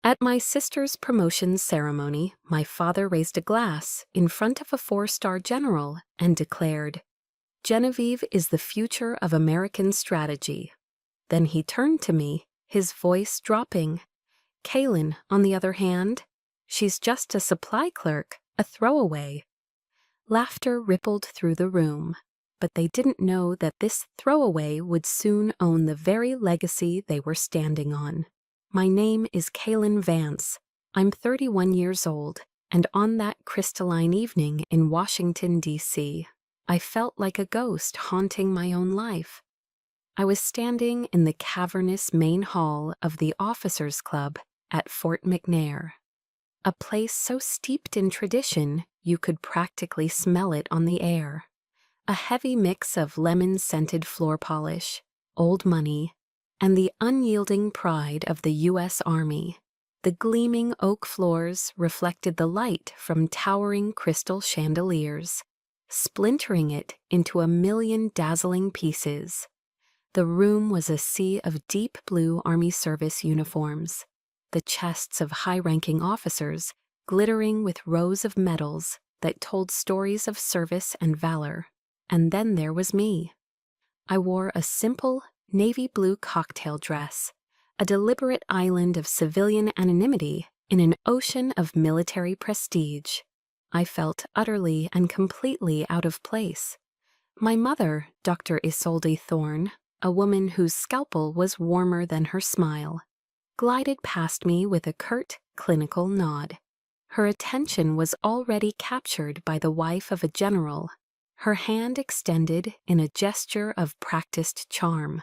At my sister's promotion ceremony, my father raised a glass in front of a 4-star general and declared, "Genevieve is the future of American strategy." Then he turned to me, his voice dropping. "Kaylin, on the other hand, she's just a supply clerk, a throwaway." Laughter rippled through the room, but they didn't know that this throwaway would soon own the very legacy they were standing on. My name is Kaylin Vance. I'm 31 years old, and on that crystalline evening in Washington, D.C., I felt like a ghost haunting my own life. I was standing in the cavernous main hall of the Officers Club at Fort McNair, a place so steeped in tradition you could practically smell it on the air. A heavy mix of lemon-scented floor polish, old money, and the unyielding pride of the U.S. Army. The gleaming oak floors reflected the light from towering crystal chandeliers, splintering it into a million dazzling pieces. The room was a sea of deep blue Army service uniforms, the chests of high-ranking officers glittering with rows of medals that told stories of service and valor. And then there was me. I wore a simple, navy blue cocktail dress, a deliberate island of civilian anonymity in an ocean of military prestige. I felt utterly and completely out of place. My mother, Dr. Isolde Thorne, a woman whose scalpel was warmer than her smile, glided past me with a curt, clinical nod. Her attention was already captured by the wife of a general, her hand extended in a gesture of practiced charm.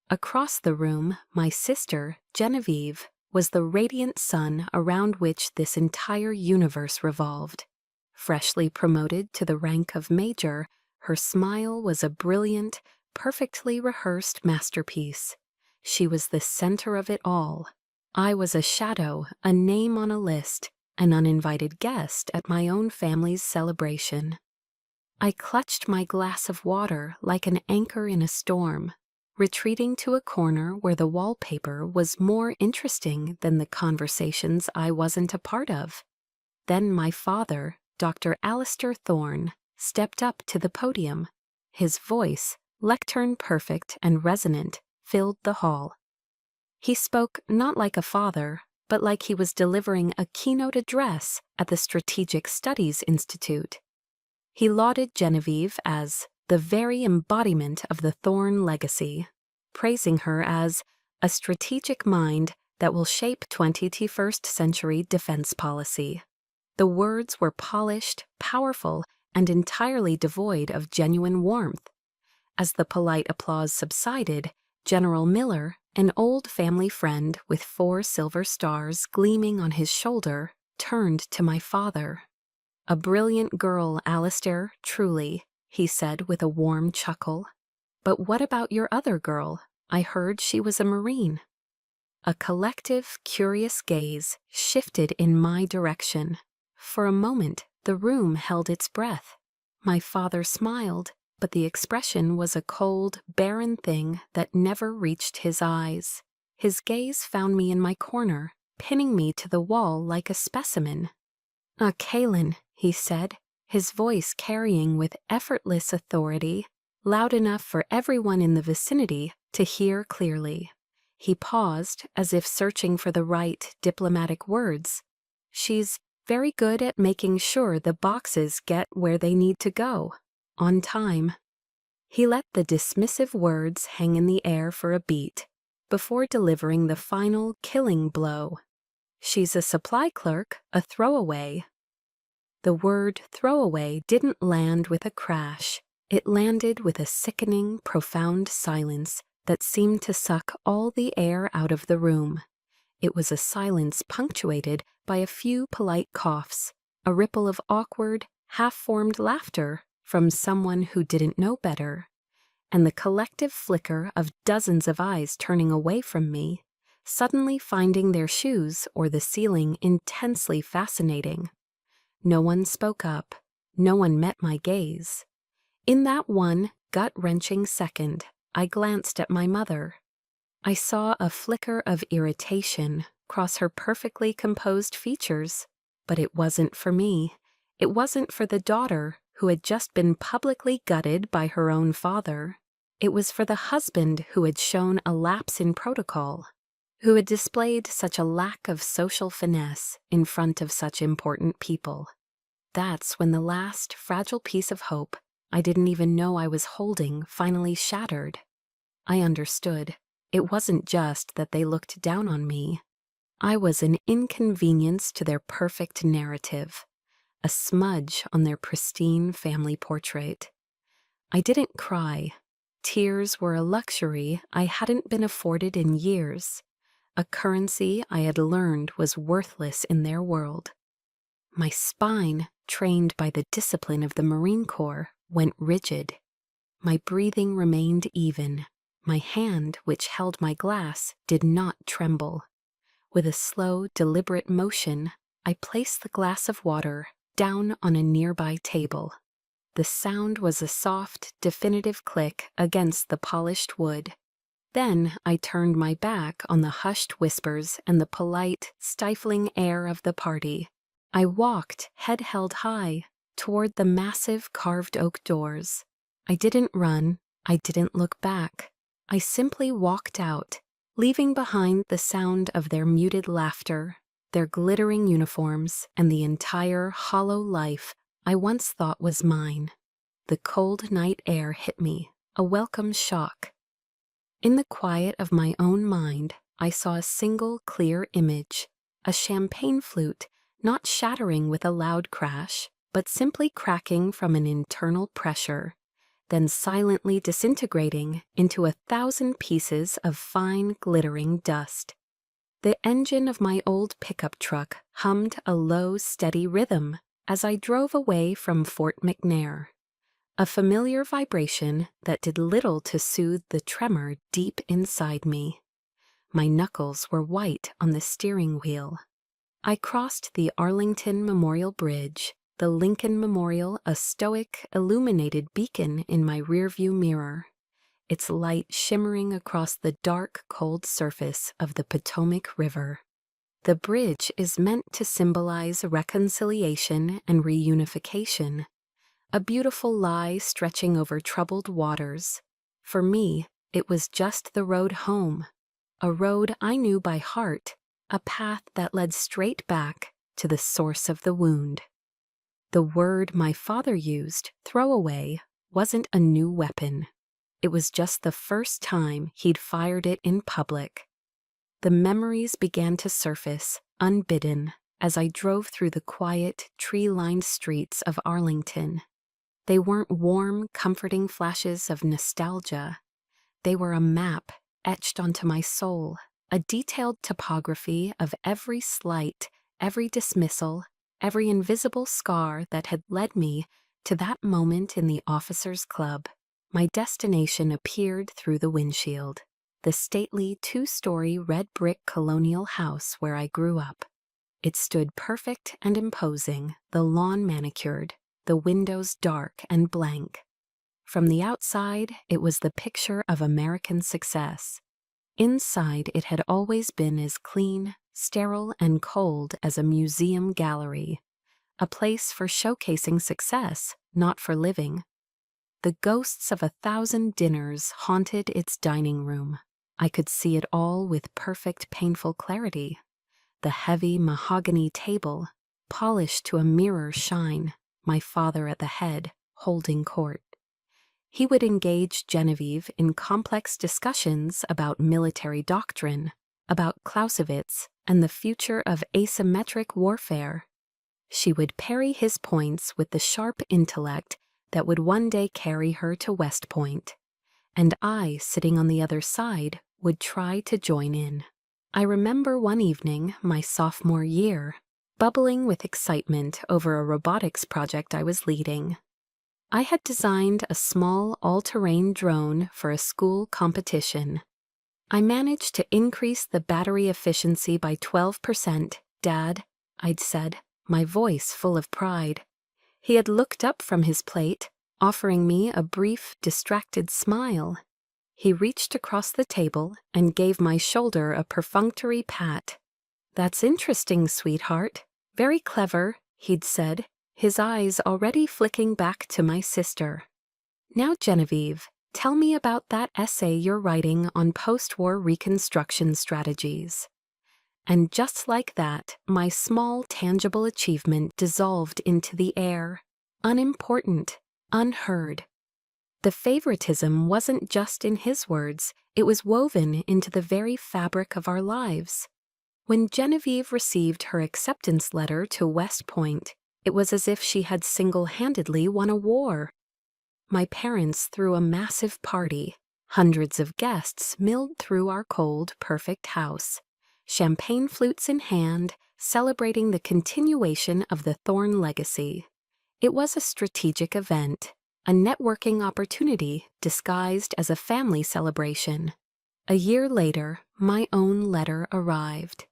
Across the room, my sister, Genevieve, was the radiant sun around which this entire universe revolved. Freshly promoted to the rank of major, her smile was a brilliant, perfectly rehearsed masterpiece. She was the center of it all. I was a shadow, a name on a list, an uninvited guest at my own family's celebration. I clutched my glass of water like an anchor in a storm, retreating to a corner where the wallpaper was more interesting than the conversations I wasn't a part of. Then my father, Dr. Alistair Thorne, stepped up to the podium. His voice, lectern-perfect and resonant, filled the hall. He spoke not like a father, but like he was delivering a keynote address at the Strategic Studies Institute. He lauded Genevieve as the very embodiment of the Thorne legacy, praising her as a strategic mind that will shape 21st century defense policy. The words were polished, powerful, and entirely devoid of genuine warmth. As the polite applause subsided, General Miller, an old family friend with 4 silver stars gleaming on his shoulder, turned to my father. "A brilliant girl, Alistair, truly," he said with a warm chuckle. "But what about your other girl? I heard she was a Marine." A collective, curious gaze shifted in my direction. For a moment, the room held its breath. My father smiled, but the expression was a cold, barren thing that never reached his eyes. His gaze found me in my corner, pinning me to the wall like a specimen. Kaylin," he said, his voice carrying with effortless authority, loud enough for everyone in the vicinity to hear clearly. He paused, as if searching for the right diplomatic words. "She's very good at making sure the boxes get where they need to go, on time." He let the dismissive words hang in the air for a beat, before delivering the final killing blow. "She's a supply clerk, a throwaway." The word throwaway didn't land with a crash. It landed with a sickening, profound silence that seemed to suck all the air out of the room. It was a silence punctuated by a few polite coughs, a ripple of awkward, half-formed laughter from someone who didn't know better, and the collective flicker of dozens of eyes turning away from me, suddenly finding their shoes or the ceiling intensely fascinating. No one spoke up. No one met my gaze. In that one gut-wrenching second, I glanced at my mother. I saw a flicker of irritation, cross her perfectly composed features. But it wasn't for me. It wasn't for the daughter who had just been publicly gutted by her own father. It was for the husband who had shown a lapse in protocol, who had displayed such a lack of social finesse in front of such important people. That's when the last fragile piece of hope I didn't even know I was holding finally shattered. I understood. It wasn't just that they looked down on me. I was an inconvenience to their perfect narrative, a smudge on their pristine family portrait. I didn't cry. Tears were a luxury I hadn't been afforded in years, a currency I had learned was worthless in their world. My spine, trained by the discipline of the Marine Corps, went rigid. My breathing remained even. My hand, which held my glass, did not tremble. With a slow, deliberate motion, I placed the glass of water down on a nearby table. The sound was a soft, definitive click against the polished wood. Then I turned my back on the hushed whispers and the polite, stifling air of the party. I walked, head held high, toward the massive carved oak doors. I didn't run. I didn't look back. I simply walked out, leaving behind the sound of their muted laughter, their glittering uniforms, and the entire hollow life I once thought was mine. The cold night air hit me, a welcome shock. In the quiet of my own mind, I saw a single clear image, a champagne flute, not shattering with a loud crash, but simply cracking from an internal pressure, then silently disintegrating into 1,000 pieces of fine, glittering dust. The engine of my old pickup truck hummed a low, steady rhythm as I drove away from Fort McNair, a familiar vibration that did little to soothe the tremor deep inside me. My knuckles were white on the steering wheel. I crossed the Arlington Memorial Bridge, the Lincoln Memorial a stoic, illuminated beacon in my rearview mirror, its light shimmering across the dark, cold surface of the Potomac River. The bridge is meant to symbolize reconciliation and reunification, a beautiful lie stretching over troubled waters. For me, it was just the road home, a road I knew by heart, a path that led straight back to the source of the wound. The word my father used, throwaway, wasn't a new weapon. It was just the first time he'd fired it in public. The memories began to surface, unbidden, as I drove through the quiet, tree-lined streets of Arlington. They weren't warm, comforting flashes of nostalgia. They were a map etched onto my soul, a detailed topography of every slight, every dismissal, every invisible scar that had led me to that moment in the officers' club. My destination appeared through the windshield, the stately 2-story red brick colonial house where I grew up. It stood perfect and imposing, the lawn manicured, the windows dark and blank. From the outside, it was the picture of American success. Inside, it had always been as clean, sterile, and cold as a museum gallery, a place for showcasing success, not for living. The ghosts of 1,000 dinners haunted its dining room. I could see it all with perfect, painful clarity. The heavy mahogany table, polished to a mirror shine, my father at the head, holding court. He would engage Genevieve in complex discussions about military doctrine, about Clausewitz and the future of asymmetric warfare. She would parry his points with the sharp intellect that would one day carry her to West Point, and I, sitting on the other side, would try to join in. I remember one evening, my sophomore year, bubbling with excitement over a robotics project I was leading. I had designed a small all-terrain drone for a school competition. I managed to increase the battery efficiency by 12%, Dad, I'd said, my voice full of pride. He had looked up from his plate, offering me a brief, distracted smile. He reached across the table and gave my shoulder a perfunctory pat. "That's interesting, sweetheart. Very clever," he'd said, his eyes already flicking back to my sister. "Now, Genevieve, tell me about that essay you're writing on post-war Reconstruction strategies." And just like that, my small, tangible achievement dissolved into the air. Unimportant, unheard. The favoritism wasn't just in his words, it was woven into the very fabric of our lives. When Genevieve received her acceptance letter to West Point, it was as if she had single-handedly won a war. My parents threw a massive party. Hundreds of guests milled through our cold, perfect house, champagne flutes in hand, celebrating the continuation of the Thorne legacy. It was a strategic event, a networking opportunity disguised as a family celebration. A year later, my own letter arrived.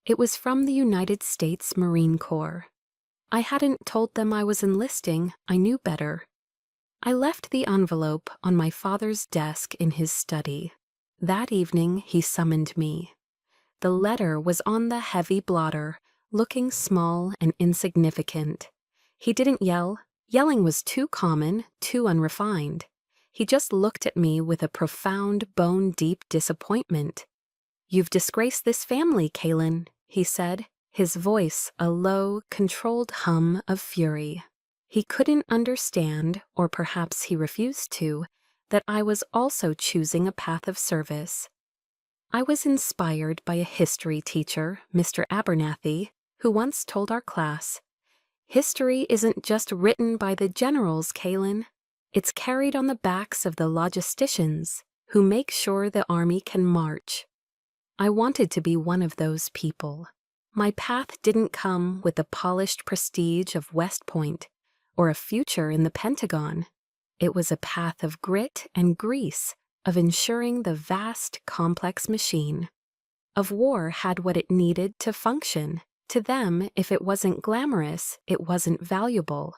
It was from the United States Marine Corps. I hadn't told them I was enlisting, I knew better. I left the envelope on my father's desk in his study. That evening he summoned me. The letter was on the heavy blotter, looking small and insignificant. He didn't yell. Yelling was too common, too unrefined. He just looked at me with a profound, bone-deep disappointment. "You've disgraced this family, Kaylin," he said, his voice a low, controlled hum of fury. He couldn't understand, or perhaps he refused to, that I was also choosing a path of service. I was inspired by a history teacher, Mr. Abernathy, who once told our class, "History isn't just written by the generals, Kaylin. It's carried on the backs of the logisticians who make sure the army can march." I wanted to be one of those people. My path didn't come with the polished prestige of West Point or a future in the Pentagon. It was a path of grit and grease, of ensuring the vast, complex machine of war had what it needed to function. To them, if it wasn't glamorous, it wasn't valuable.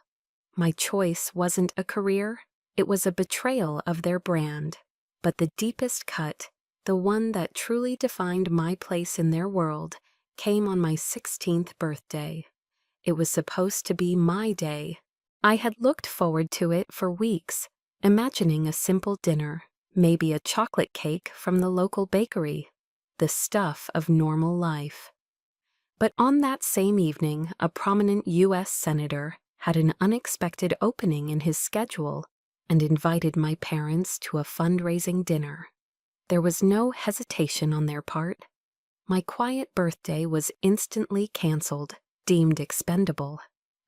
My choice wasn't a career, it was a betrayal of their brand. But the deepest cut, the one that truly defined my place in their world, came on my 16th birthday. It was supposed to be my day. I had looked forward to it for weeks, imagining a simple dinner, maybe a chocolate cake from the local bakery, the stuff of normal life. But on that same evening, a prominent U.S. senator had an unexpected opening in his schedule and invited my parents to a fundraising dinner. There was no hesitation on their part. My quiet birthday was instantly canceled, deemed expendable.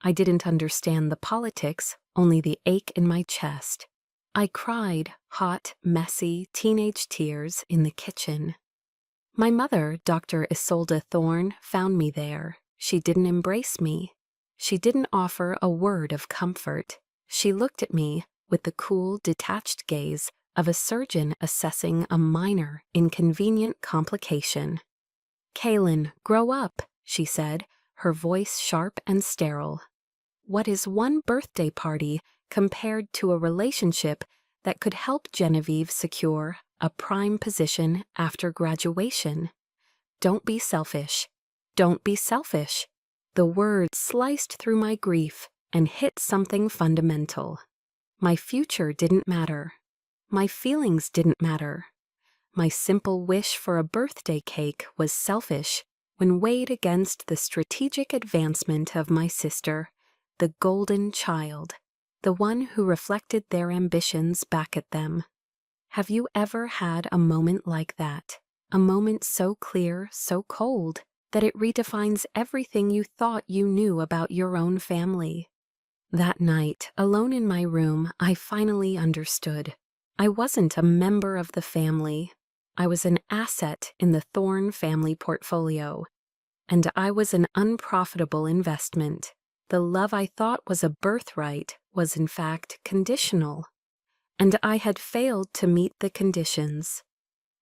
I didn't understand the politics, only the ache in my chest. I cried hot, messy, teenage tears in the kitchen. My mother, Dr. Isolde Thorne, found me there. She didn't embrace me. She didn't offer a word of comfort. She looked at me with the cool, detached gaze of a surgeon assessing a minor, inconvenient complication. "Kaylin, grow up," she said, her voice sharp and sterile. What is one birthday party compared to a relationship that could help Genevieve secure a prime position after graduation? Don't be selfish. Don't be selfish. The word sliced through my grief and hit something fundamental. My future didn't matter. My feelings didn't matter. My simple wish for a birthday cake was selfish when weighed against the strategic advancement of my sister, the golden child, the one who reflected their ambitions back at them. Have you ever had a moment like that? A moment so clear, so cold, that it redefines everything you thought you knew about your own family? That night, alone in my room, I finally understood. I wasn't a member of the family. I was an asset in the Thorne family portfolio, and I was an unprofitable investment. The love I thought was a birthright was in fact conditional, and I had failed to meet the conditions.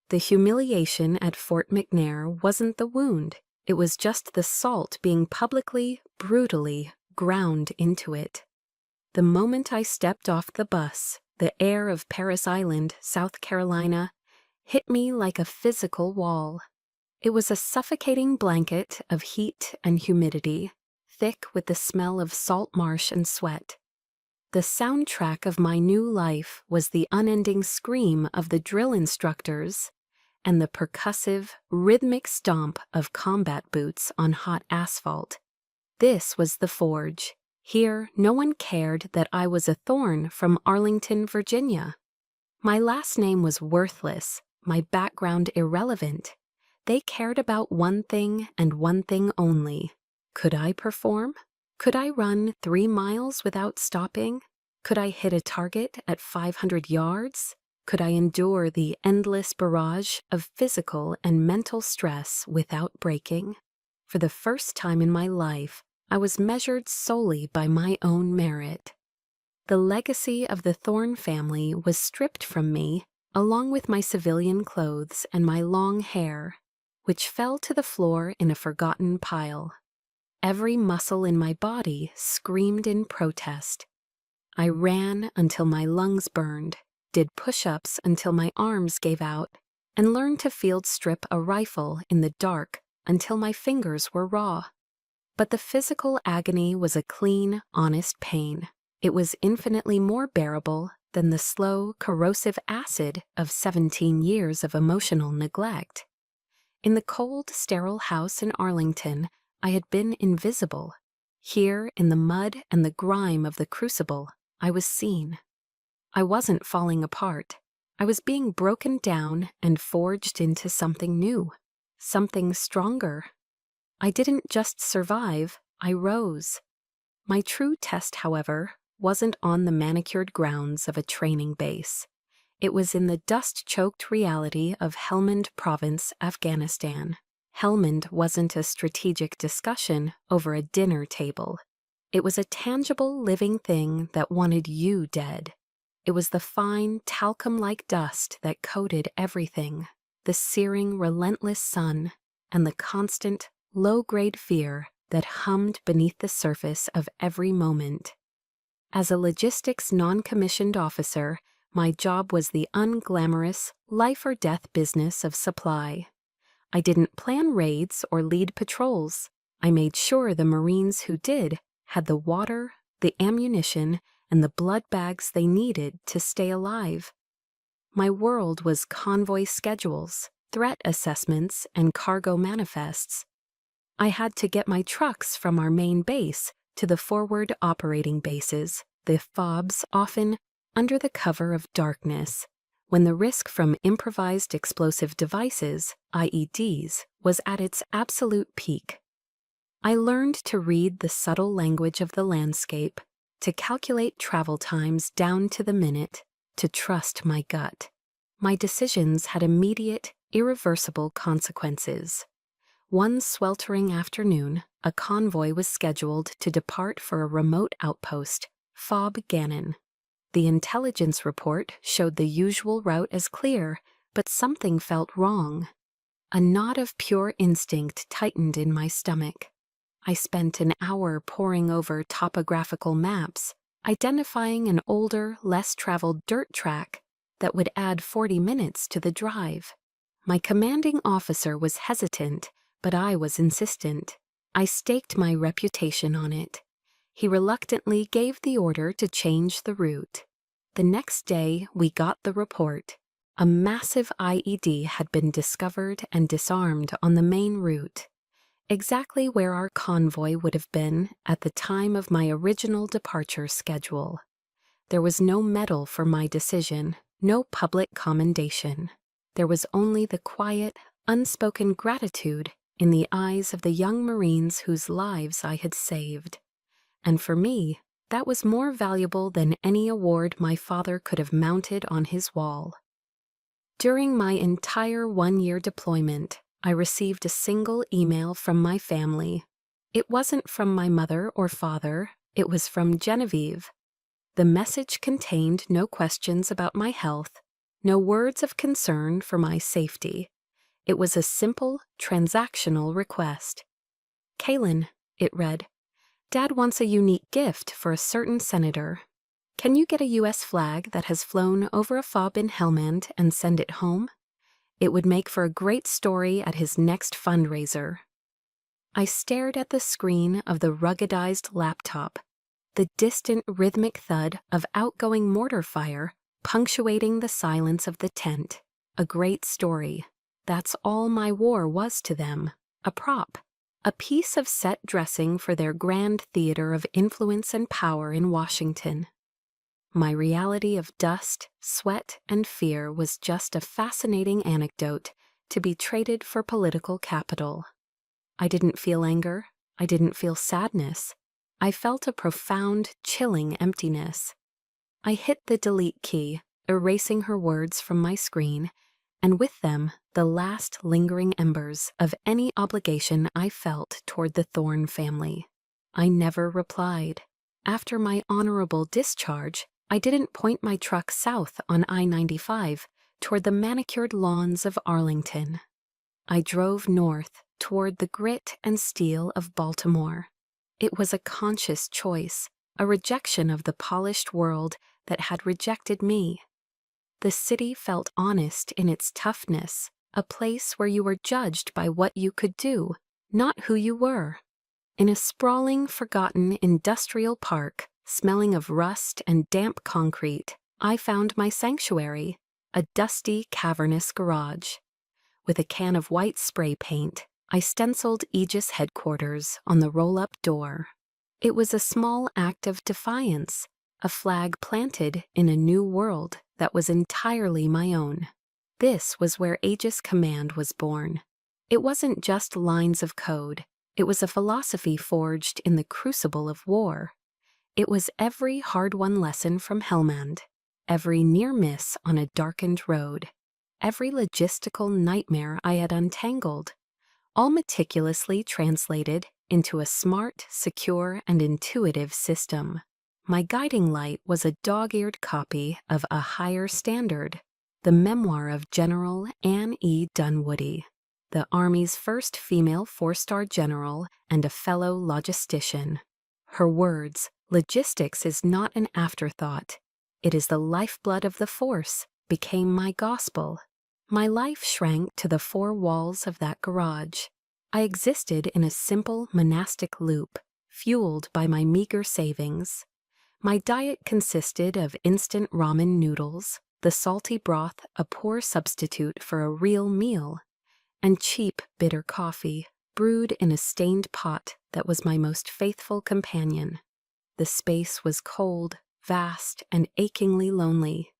The humiliation at Fort McNair wasn't the wound, it was just the salt being publicly, brutally ground into it. The moment I stepped off the bus, the air of Paris Island, South Carolina, hit me like a physical wall. It was a suffocating blanket of heat and humidity, thick with the smell of salt marsh and sweat. The soundtrack of my new life was the unending scream of the drill instructors and the percussive, rhythmic stomp of combat boots on hot asphalt. This was the forge. Here, no one cared that I was a thorn from Arlington, Virginia. My last name was worthless, my background irrelevant. They cared about one thing and one thing only. Could I perform? Could I run 3 miles without stopping? Could I hit a target at 500 yards? Could I endure the endless barrage of physical and mental stress without breaking? For the first time in my life, I was measured solely by my own merit. The legacy of the Thorne family was stripped from me, along with my civilian clothes and my long hair, which fell to the floor in a forgotten pile. Every muscle in my body screamed in protest. I ran until my lungs burned, did push-ups until my arms gave out, and learned to field strip a rifle in the dark until my fingers were raw. But the physical agony was a clean, honest pain. It was infinitely more bearable than the slow, corrosive acid of 17 years of emotional neglect. In the cold, sterile house in Arlington, I had been invisible. Here, in the mud and the grime of the crucible, I was seen. I wasn't falling apart. I was being broken down and forged into something new, something stronger. I didn't just survive, I rose. My true test, however, wasn't on the manicured grounds of a training base. It was in the dust-choked reality of Helmand Province, Afghanistan. Helmand wasn't a strategic discussion over a dinner table. It was a tangible, living thing that wanted you dead. It was the fine, talcum-like dust that coated everything, the searing, relentless sun, and the constant, low-grade fear that hummed beneath the surface of every moment. As a logistics non-commissioned officer, my job was the unglamorous, life-or-death business of supply. I didn't plan raids or lead patrols. I made sure the Marines who did had the water, the ammunition, and the blood bags they needed to stay alive. My world was convoy schedules, threat assessments, and cargo manifests. I had to get my trucks from our main base to the forward operating bases, the FOBs, often under the cover of darkness, when the risk from improvised explosive devices, IEDs, was at its absolute peak. I learned to read the subtle language of the landscape, to calculate travel times down to the minute, to trust my gut. My decisions had immediate, irreversible consequences. One sweltering afternoon, a convoy was scheduled to depart for a remote outpost, Fob Gannon. The intelligence report showed the usual route as clear, but something felt wrong. A knot of pure instinct tightened in my stomach. I spent an hour poring over topographical maps, identifying an older, less-traveled dirt track that would add 40 minutes to the drive. My commanding officer was hesitant, but I was insistent. I staked my reputation on it. He reluctantly gave the order to change the route. The next day, we got the report. A massive IED had been discovered and disarmed on the main route, exactly where our convoy would have been at the time of my original departure schedule. There was no medal for my decision, no public commendation. There was only the quiet, unspoken gratitude in the eyes of the young Marines whose lives I had saved. And for me, that was more valuable than any award my father could have mounted on his wall. During my entire one-year deployment, I received a single email from my family. It wasn't from my mother or father, it was from Genevieve. The message contained no questions about my health, no words of concern for my safety. It was a simple, transactional request. "Kaylin," it read, "Dad wants a unique gift for a certain senator. Can you get a U.S. flag that has flown over a fob in Helmand and send it home? It would make for a great story at his next fundraiser. I stared at the screen of the ruggedized laptop, the distant rhythmic thud of outgoing mortar fire punctuating the silence of the tent. A great story. That's all my war was to them. A prop. A piece of set dressing for their grand theater of influence and power in Washington. My reality of dust, sweat, and fear was just a fascinating anecdote to be traded for political capital. I didn't feel anger. I didn't feel sadness. I felt a profound, chilling emptiness. I hit the delete key, erasing her words from my screen, and with them the last lingering embers of any obligation I felt toward the Thorne family. I never replied. After my honorable discharge, I didn't point my truck south on I-95 toward the manicured lawns of Arlington. I drove north toward the grit and steel of Baltimore. It was a conscious choice, a rejection of the polished world that had rejected me. The city felt honest in its toughness, a place where you were judged by what you could do, not who you were. In a sprawling, forgotten industrial park, smelling of rust and damp concrete, I found my sanctuary, a dusty, cavernous garage. With a can of white spray paint, I stenciled Aegis headquarters on the roll-up door. It was a small act of defiance, a flag planted in a new world that was entirely my own. This was where Aegis Command was born. It wasn't just lines of code. It was a philosophy forged in the crucible of war. It was every hard-won lesson from Helmand, every near miss on a darkened road, every logistical nightmare I had untangled, all meticulously translated into a smart, secure, and intuitive system. My guiding light was a dog-eared copy of A Higher Standard, the memoir of General Anne E. Dunwoody, the Army's first female four-star general and a fellow logistician. Her words, "Logistics is not an afterthought. It is the lifeblood of the force," became my gospel. My life shrank to the four walls of that garage. I existed in a simple monastic loop, fueled by my meager savings. My diet consisted of instant ramen noodles, the salty broth a poor substitute for a real meal, and cheap, bitter coffee, brewed in a stained pot that was my most faithful companion. The space was cold, vast, and achingly lonely.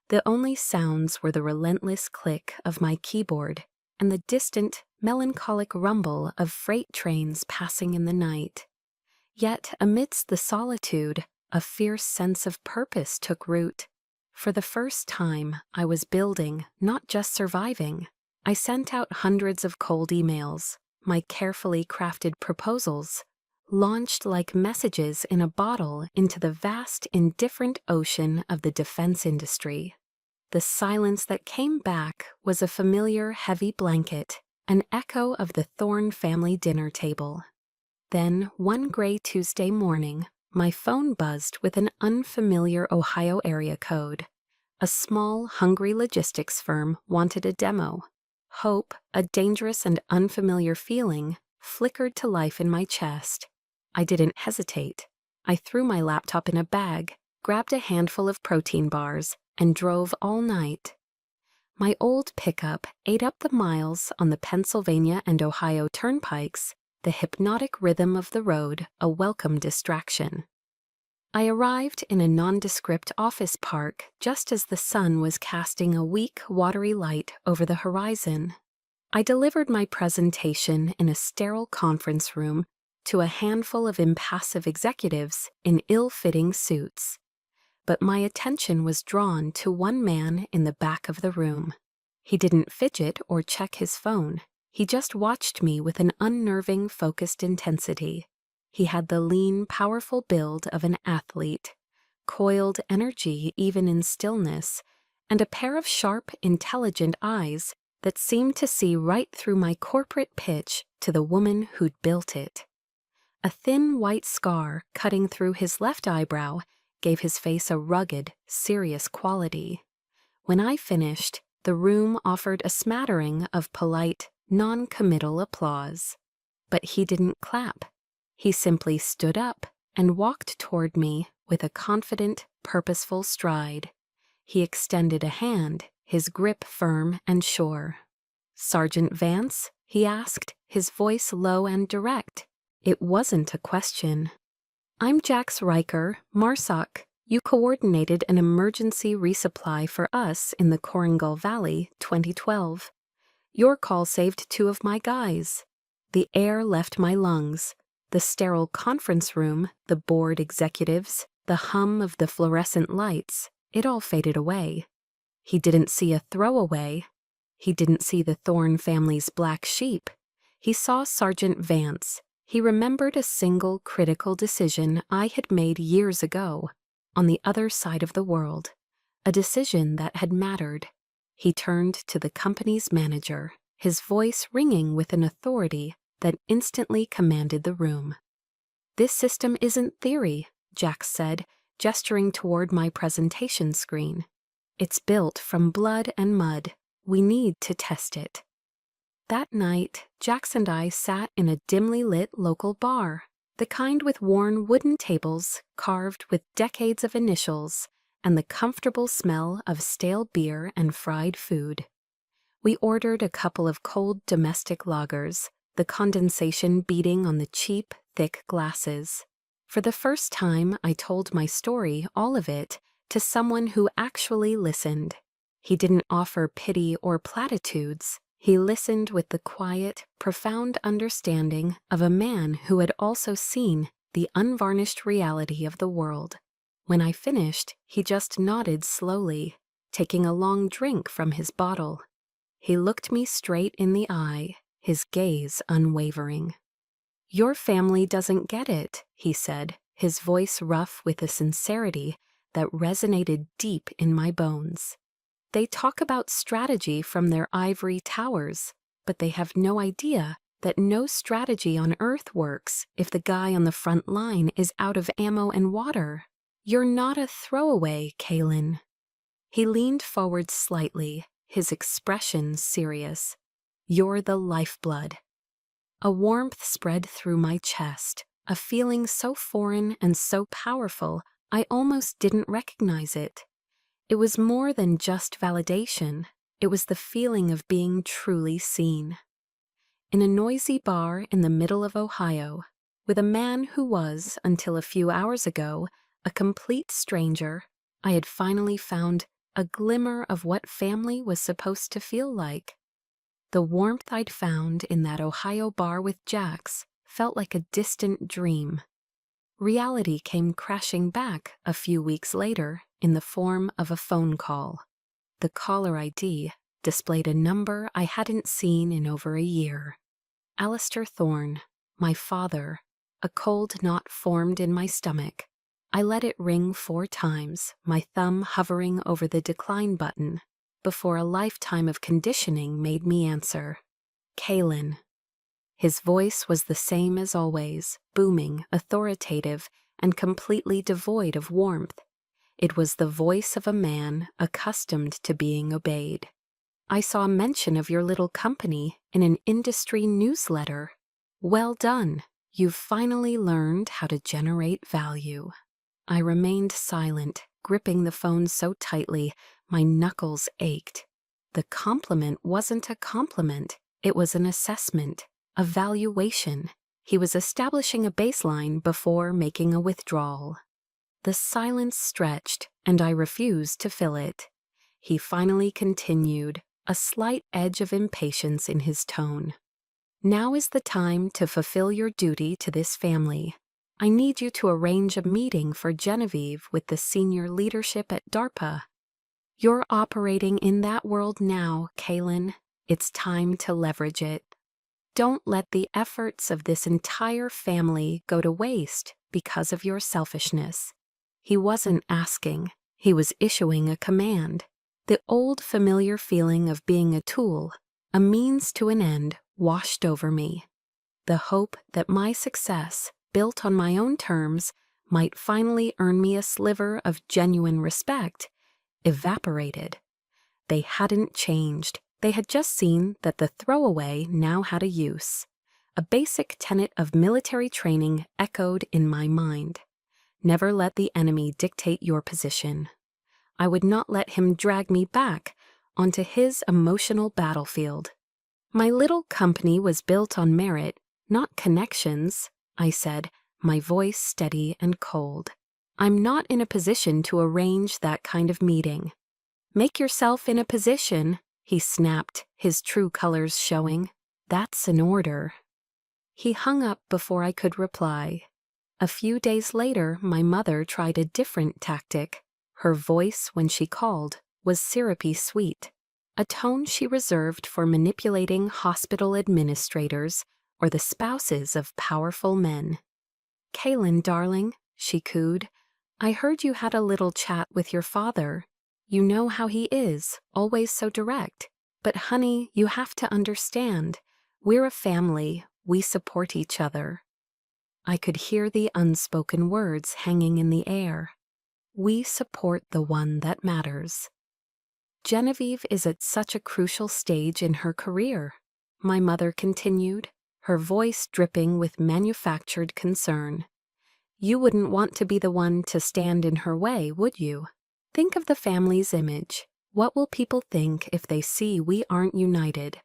The only sounds were the relentless click of my keyboard and the distant, melancholic rumble of freight trains passing in the night. Yet, amidst the solitude, a fierce sense of purpose took root. For the first time, I was building, not just surviving. I sent out hundreds of cold emails, my carefully crafted proposals, launched like messages in a bottle into the vast, indifferent ocean of the defense industry. The silence that came back was a familiar, heavy blanket, an echo of the Thorne family dinner table. Then, one gray Tuesday morning, my phone buzzed with an unfamiliar Ohio area code. A small, hungry logistics firm wanted a demo. Hope, a dangerous and unfamiliar feeling, flickered to life in my chest. I didn't hesitate. I threw my laptop in a bag, grabbed a handful of protein bars, and drove all night. My old pickup ate up the miles on the Pennsylvania and Ohio turnpikes, the hypnotic rhythm of the road a welcome distraction. I arrived in a nondescript office park just as the sun was casting a weak, watery light over the horizon. I delivered my presentation in a sterile conference room to a handful of impassive executives in ill-fitting suits. But my attention was drawn to one man in the back of the room. He didn't fidget or check his phone. He just watched me with an unnerving, focused intensity. He had the lean, powerful build of an athlete, coiled energy even in stillness, and a pair of sharp, intelligent eyes that seemed to see right through my corporate pitch to the woman who'd built it. A thin white scar cutting through his left eyebrow gave his face a rugged, serious quality. When I finished, The room offered a smattering of polite, non-committal applause. But he didn't clap. He simply stood up and walked toward me with a confident, purposeful stride. He extended a hand, his grip firm and sure. "Sergeant Vance?" he asked, his voice low and direct. It wasn't a question. "I'm Jax Riker, MARSOC. You coordinated an emergency resupply for us in the Korengal Valley, 2012. Your call saved 2 of my guys." The air left my lungs. The sterile conference room, the board executives, the hum of the fluorescent lights, it all faded away. He didn't see a throwaway. He didn't see the Thorne family's black sheep. He saw Sergeant Vance. He remembered a single critical decision I had made years ago, on the other side of the world, a decision that had mattered. He turned to the company's manager, his voice ringing with an authority that instantly commanded the room. "This system isn't theory," Jax said, gesturing toward my presentation screen. "It's built from blood and mud. We need to test it." That night, Jax and I sat in a dimly lit local bar, the kind with worn wooden tables carved with decades of initials and the comfortable smell of stale beer and fried food. We ordered a couple of cold domestic lagers, the condensation beating on the cheap, thick glasses. For the first time, I told my story, all of it, to someone who actually listened. He didn't offer pity or platitudes. He listened with the quiet, profound understanding of a man who had also seen the unvarnished reality of the world. When I finished, he just nodded slowly, taking a long drink from his bottle. He looked me straight in the eye, his gaze unwavering. "Your family doesn't get it," he said, his voice rough with a sincerity that resonated deep in my bones. "They talk about strategy from their ivory towers, but they have no idea that no strategy on Earth works if the guy on the front line is out of ammo and water. You're not a throwaway, Kaylin." He leaned forward slightly, his expression serious. "You're the lifeblood." A warmth spread through my chest, a feeling so foreign and so powerful I almost didn't recognize it. It was more than just validation. It was the feeling of being truly seen. In a noisy bar in the middle of Ohio, with a man who was, until a few hours ago, a complete stranger, I had finally found a glimmer of what family was supposed to feel like. The warmth I'd found in that Ohio bar with Jax felt like a distant dream. Reality came crashing back a few weeks later in the form of a phone call. The caller ID displayed a number I hadn't seen in over a year. Alistair Thorne, my father. A cold knot formed in my stomach. I let it ring 4 times, my thumb hovering over the decline button, before a lifetime of conditioning made me answer. "Kaylin." His voice was the same as always, booming, authoritative, and completely devoid of warmth. It was the voice of a man accustomed to being obeyed. "I saw mention of your little company in an industry newsletter. Well done. You've finally learned how to generate value." I remained silent, gripping the phone so tightly, my knuckles ached. The compliment wasn't a compliment. It was an assessment, a valuation. He was establishing a baseline before making a withdrawal. The silence stretched, and I refused to fill it. He finally continued, a slight edge of impatience in his tone. "Now is the time to fulfill your duty to this family. I need you to arrange a meeting for Genevieve with the senior leadership at DARPA. You're operating in that world now, Kaylin. It's time to leverage it. Don't let the efforts of this entire family go to waste because of your selfishness." He wasn't asking. He was issuing a command. The old familiar feeling of being a tool, a means to an end, washed over me. The hope that my success, built on my own terms, might finally earn me a sliver of genuine respect, evaporated. They hadn't changed. They had just seen that the throwaway now had a use. A basic tenet of military training echoed in my mind. Never let the enemy dictate your position. I would not let him drag me back onto his emotional battlefield. My little company was built on merit, not connections, I said, my voice steady and cold. I'm not in a position to arrange that kind of meeting. Make yourself in a position, he snapped, his true colors showing. That's an order. He hung up before I could reply. A few days later, my mother tried a different tactic. Her voice, when she called, was syrupy sweet, a tone she reserved for manipulating hospital administrators or the spouses of powerful men. "Kaylin, darling," she cooed, "I heard you had a little chat with your father. You know how he is, always so direct. But honey, you have to understand. We're a family. We support each other." I could hear the unspoken words hanging in the air. We support the one that matters. Genevieve is at such a crucial stage in her career, my mother continued, her voice dripping with manufactured concern. You wouldn't want to be the one to stand in her way, would you? Think of the family's image. What will people think if they see we aren't united?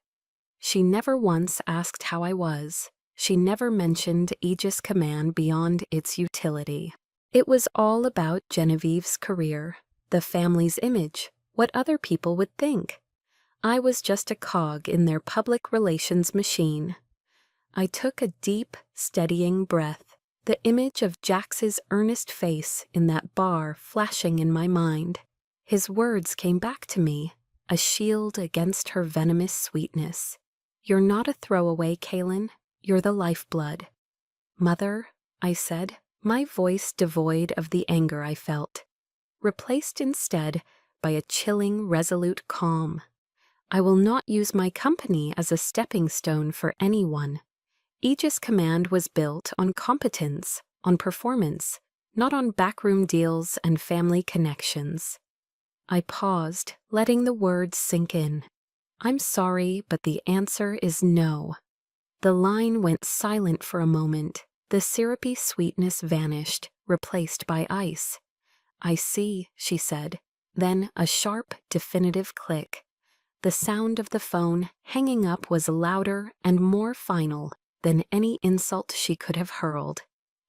She never once asked how I was. She never mentioned Aegis Command beyond its utility. It was all about Genevieve's career, the family's image, what other people would think. I was just a cog in their public relations machine. I took a deep, steadying breath, the image of Jax's earnest face in that bar flashing in my mind. His words came back to me, a shield against her venomous sweetness. You're not a throwaway, Kaylin. You're the lifeblood. Mother, I said, my voice devoid of the anger I felt, replaced instead by a chilling, resolute calm. I will not use my company as a stepping stone for anyone. Aegis Command was built on competence, on performance, not on backroom deals and family connections. I paused, letting the words sink in. I'm sorry, but the answer is no. The line went silent for a moment. The syrupy sweetness vanished, replaced by ice. I see, she said. Then a sharp, definitive click. The sound of the phone hanging up was louder and more final than any insult she could have hurled.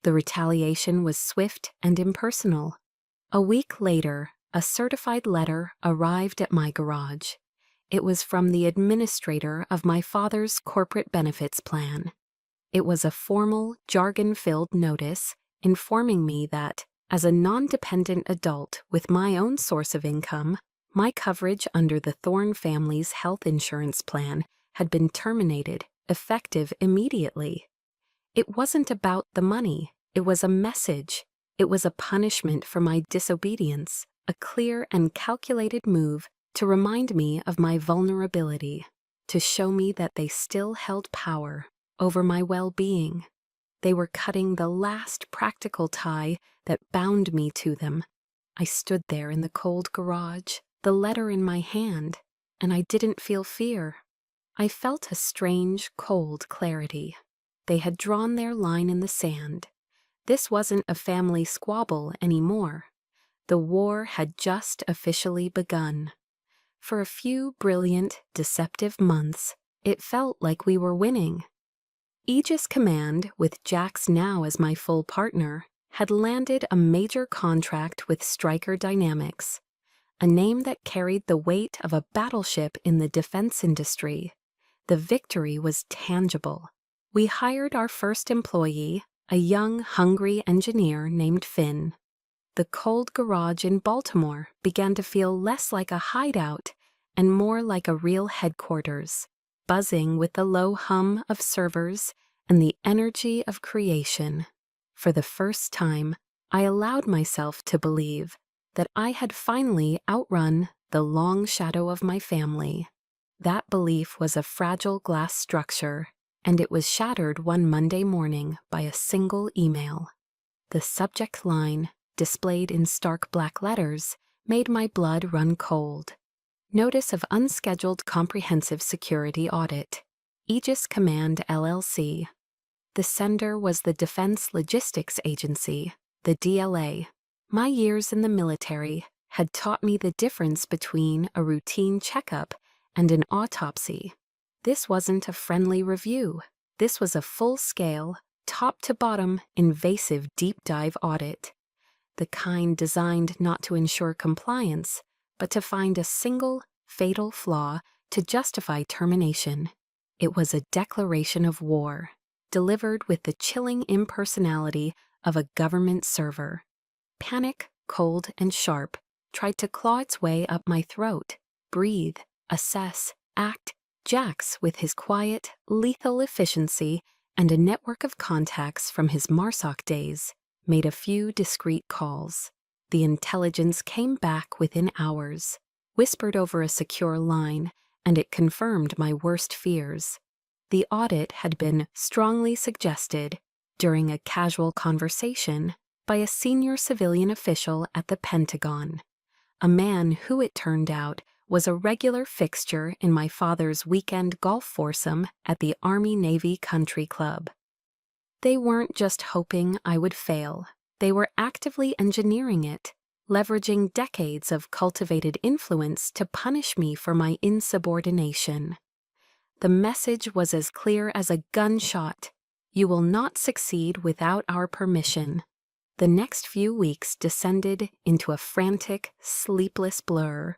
The retaliation was swift and impersonal. A week later, a certified letter arrived at my garage. It was from the administrator of my father's corporate benefits plan. It was a formal, jargon-filled notice informing me that, as a non-dependent adult with my own source of income, my coverage under the Thorne family's health insurance plan had been terminated, effective immediately. It wasn't about the money. It was a message. It was a punishment for my disobedience, a clear and calculated move to remind me of my vulnerability, to show me that they still held power over my well-being. They were cutting the last practical tie that bound me to them. I stood there in the cold garage, the letter in my hand, and I didn't feel fear. I felt a strange, cold clarity. They had drawn their line in the sand. This wasn't a family squabble anymore. The war had just officially begun. For a few brilliant, deceptive months, it felt like we were winning. Aegis Command, with Jax now as my full partner, had landed a major contract with Stryker Dynamics, a name that carried the weight of a battleship in the defense industry. The victory was tangible. We hired our first employee, a young, hungry engineer named Finn. The cold garage in Baltimore began to feel less like a hideout and more like a real headquarters, buzzing with the low hum of servers and the energy of creation. For the first time, I allowed myself to believe that I had finally outrun the long shadow of my family. That belief was a fragile glass structure, and it was shattered one Monday morning by a single email. The subject line, displayed in stark black letters, made my blood run cold. Notice of Unscheduled Comprehensive Security Audit. Aegis Command LLC. The sender was the Defense Logistics Agency, the DLA. My years in the military had taught me the difference between a routine checkup and an autopsy. This wasn't a friendly review. This was a full-scale, top-to-bottom, invasive deep-dive audit. The kind designed not to ensure compliance, but to find a single, fatal flaw to justify termination. It was a declaration of war, delivered with the chilling impersonality of a government server. Panic, cold and sharp, tried to claw its way up my throat. Breathe, assess, act. Jax, with his quiet, lethal efficiency and a network of contacts from his MARSOC days, made a few discreet calls. The intelligence came back within hours, whispered over a secure line, and it confirmed my worst fears. The audit had been strongly suggested during a casual conversation by a senior civilian official at the Pentagon, a man who, it turned out, was a regular fixture in my father's weekend golf foursome at the Army-Navy Country Club. They weren't just hoping I would fail. They were actively engineering it, leveraging decades of cultivated influence to punish me for my insubordination. The message was as clear as a gunshot. You will not succeed without our permission. The next few weeks descended into a frantic, sleepless blur.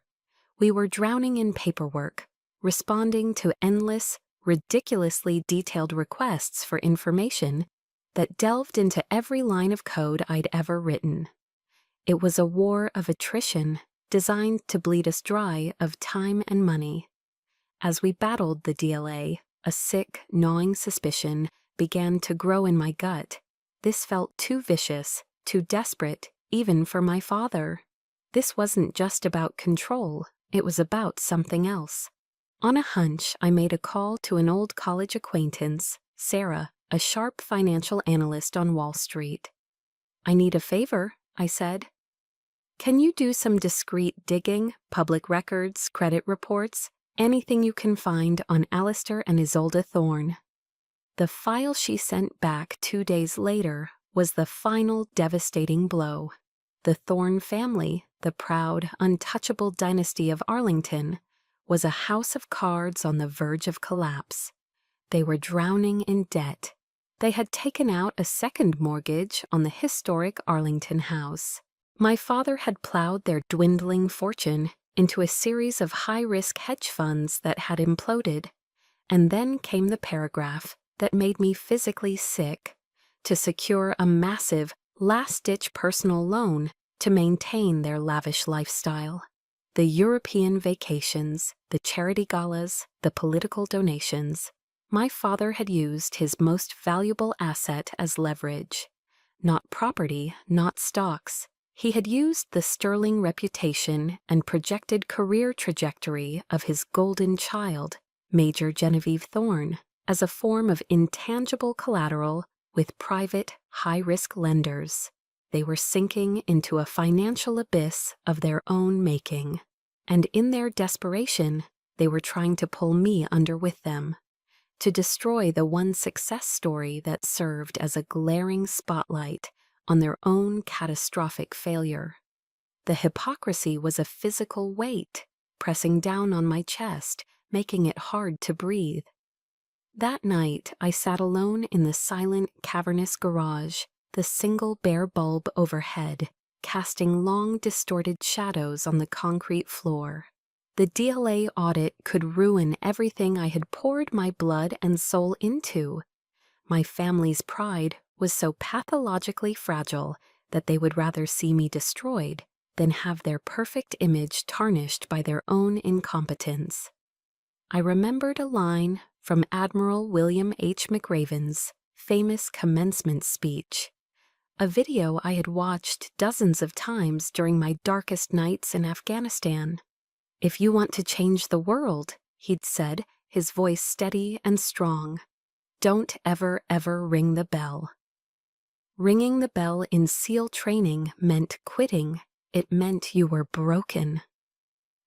We were drowning in paperwork, responding to endless, ridiculously detailed requests for information that delved into every line of code I'd ever written. It was a war of attrition designed to bleed us dry of time and money. As we battled the DLA, a sick, gnawing suspicion began to grow in my gut. This felt too vicious, too desperate, even for my father. This wasn't just about control. It was about something else. On a hunch, I made a call to an old college acquaintance, Sarah, a sharp financial analyst on Wall Street. "I need a favor," I said. "Can you do some discreet digging, public records, credit reports, anything you can find on Alistair and Isolde Thorne?" The file she sent back 2 days later was the final devastating blow. The Thorne family, the proud, untouchable dynasty of Arlington, was a house of cards on the verge of collapse. They were drowning in debt. They had taken out a second mortgage on the historic Arlington house. My father had plowed their dwindling fortune into a series of high-risk hedge funds that had imploded. And then came the paragraph that made me physically sick: to secure a massive, last-ditch personal loan to maintain their lavish lifestyle. The European vacations, the charity galas, the political donations. My father had used his most valuable asset as leverage. Not property, not stocks. He had used the sterling reputation and projected career trajectory of his golden child, Major Genevieve Thorne, as a form of intangible collateral with private, high-risk lenders. They were sinking into a financial abyss of their own making, and in their desperation, they were trying to pull me under with them, to destroy the one success story that served as a glaring spotlight on their own catastrophic failure. The hypocrisy was a physical weight, pressing down on my chest, making it hard to breathe. That night, I sat alone in the silent, cavernous garage, the single bare bulb overhead, casting long, distorted shadows on the concrete floor. The DLA audit could ruin everything I had poured my blood and soul into. My family's pride was so pathologically fragile that they would rather see me destroyed than have their perfect image tarnished by their own incompetence. I remembered a line from Admiral William H. McRaven's famous commencement speech, a video I had watched dozens of times during my darkest nights in Afghanistan. "If you want to change the world," he'd said, his voice steady and strong, "don't ever, ever ring the bell." Ringing the bell in SEAL training meant quitting. It meant you were broken.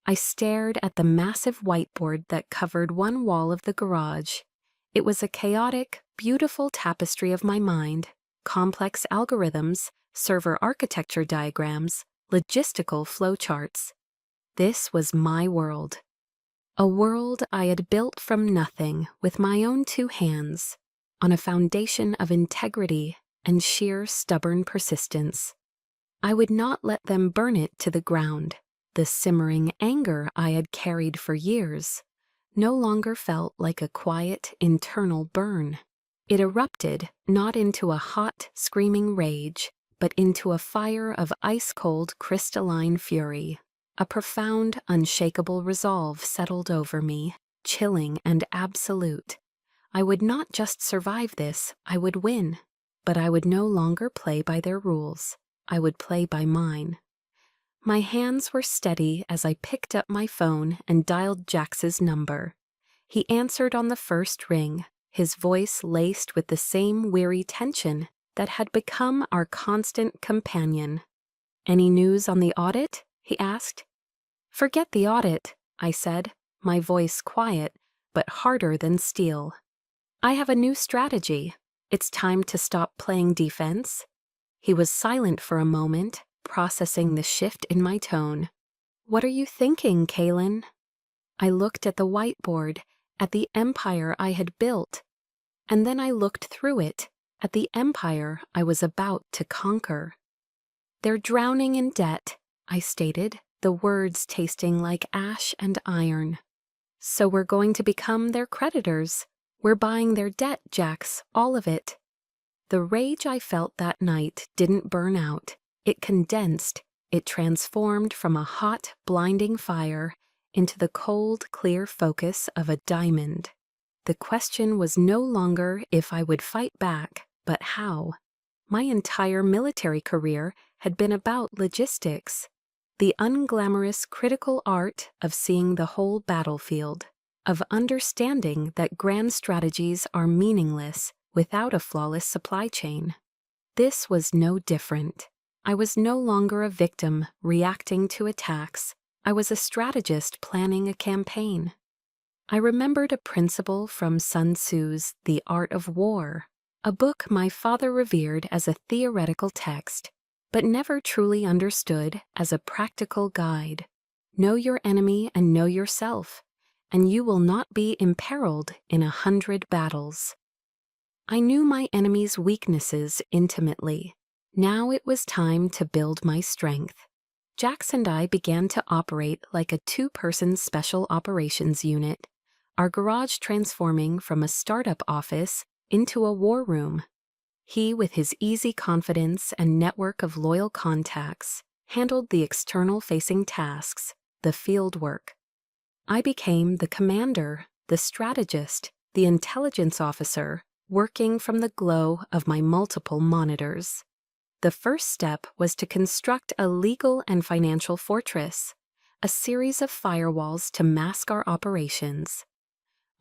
I stared at the massive whiteboard that covered one wall of the garage. It was a chaotic, beautiful tapestry of my mind, complex algorithms, server architecture diagrams, logistical flowcharts. This was my world. A world I had built from nothing with my own two hands, on a foundation of integrity and sheer stubborn persistence. I would not let them burn it to the ground. The simmering anger I had carried for years no longer felt like a quiet internal burn. It erupted not into a hot, screaming rage, but into a fire of ice-cold, crystalline fury. A profound, unshakable resolve settled over me, chilling and absolute. I would not just survive this, I would win. But I would no longer play by their rules. I would play by mine. My hands were steady as I picked up my phone and dialed Jax's number. He answered on the first ring, his voice laced with the same weary tension that had become our constant companion. "Any news on the audit?" he asked. "Forget the audit," I said, my voice quiet, but harder than steel. "I have a new strategy. It's time to stop playing defense." He was silent for a moment, processing the shift in my tone. "What are you thinking, Kaylin?" I looked at the whiteboard, at the empire I had built, and then I looked through it, at the empire I was about to conquer. "They're drowning in debt," I stated, the words tasting like ash and iron. "So we're going to become their creditors. We're buying their debt, Jax, all of it." The rage I felt that night didn't burn out. It condensed. It transformed from a hot, blinding fire into the cold, clear focus of a diamond. The question was no longer if I would fight back, but how. My entire military career had been about logistics, the unglamorous critical art of seeing the whole battlefield, of understanding that grand strategies are meaningless without a flawless supply chain. This was no different. I was no longer a victim reacting to attacks. I was a strategist planning a campaign. I remembered a principle from Sun Tzu's The Art of War, a book my father revered as a theoretical text, but never truly understood as a practical guide. Know your enemy and know yourself, and you will not be imperiled in 100 battles. I knew my enemy's weaknesses intimately. Now it was time to build my strength. Jax and I began to operate like a two-person special operations unit, our garage transforming from a startup office into a war room. He, with his easy confidence and network of loyal contacts, handled the external-facing tasks, the field work. I became the commander, the strategist, the intelligence officer, working from the glow of my multiple monitors. The first step was to construct a legal and financial fortress, a series of firewalls to mask our operations.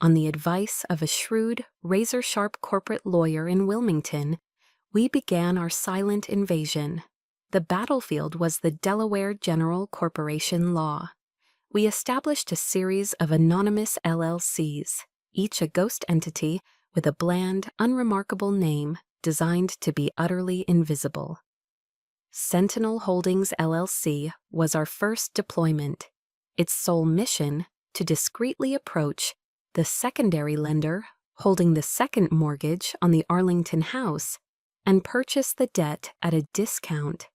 On the advice of a shrewd, razor-sharp corporate lawyer in Wilmington, we began our silent invasion. The battlefield was the Delaware General Corporation law. We established a series of anonymous LLCs, each a ghost entity with a bland, unremarkable name designed to be utterly invisible. Sentinel Holdings LLC was our first deployment. Its sole mission, to discreetly approach the secondary lender holding the second mortgage on the Arlington house and purchase the debt at a discount.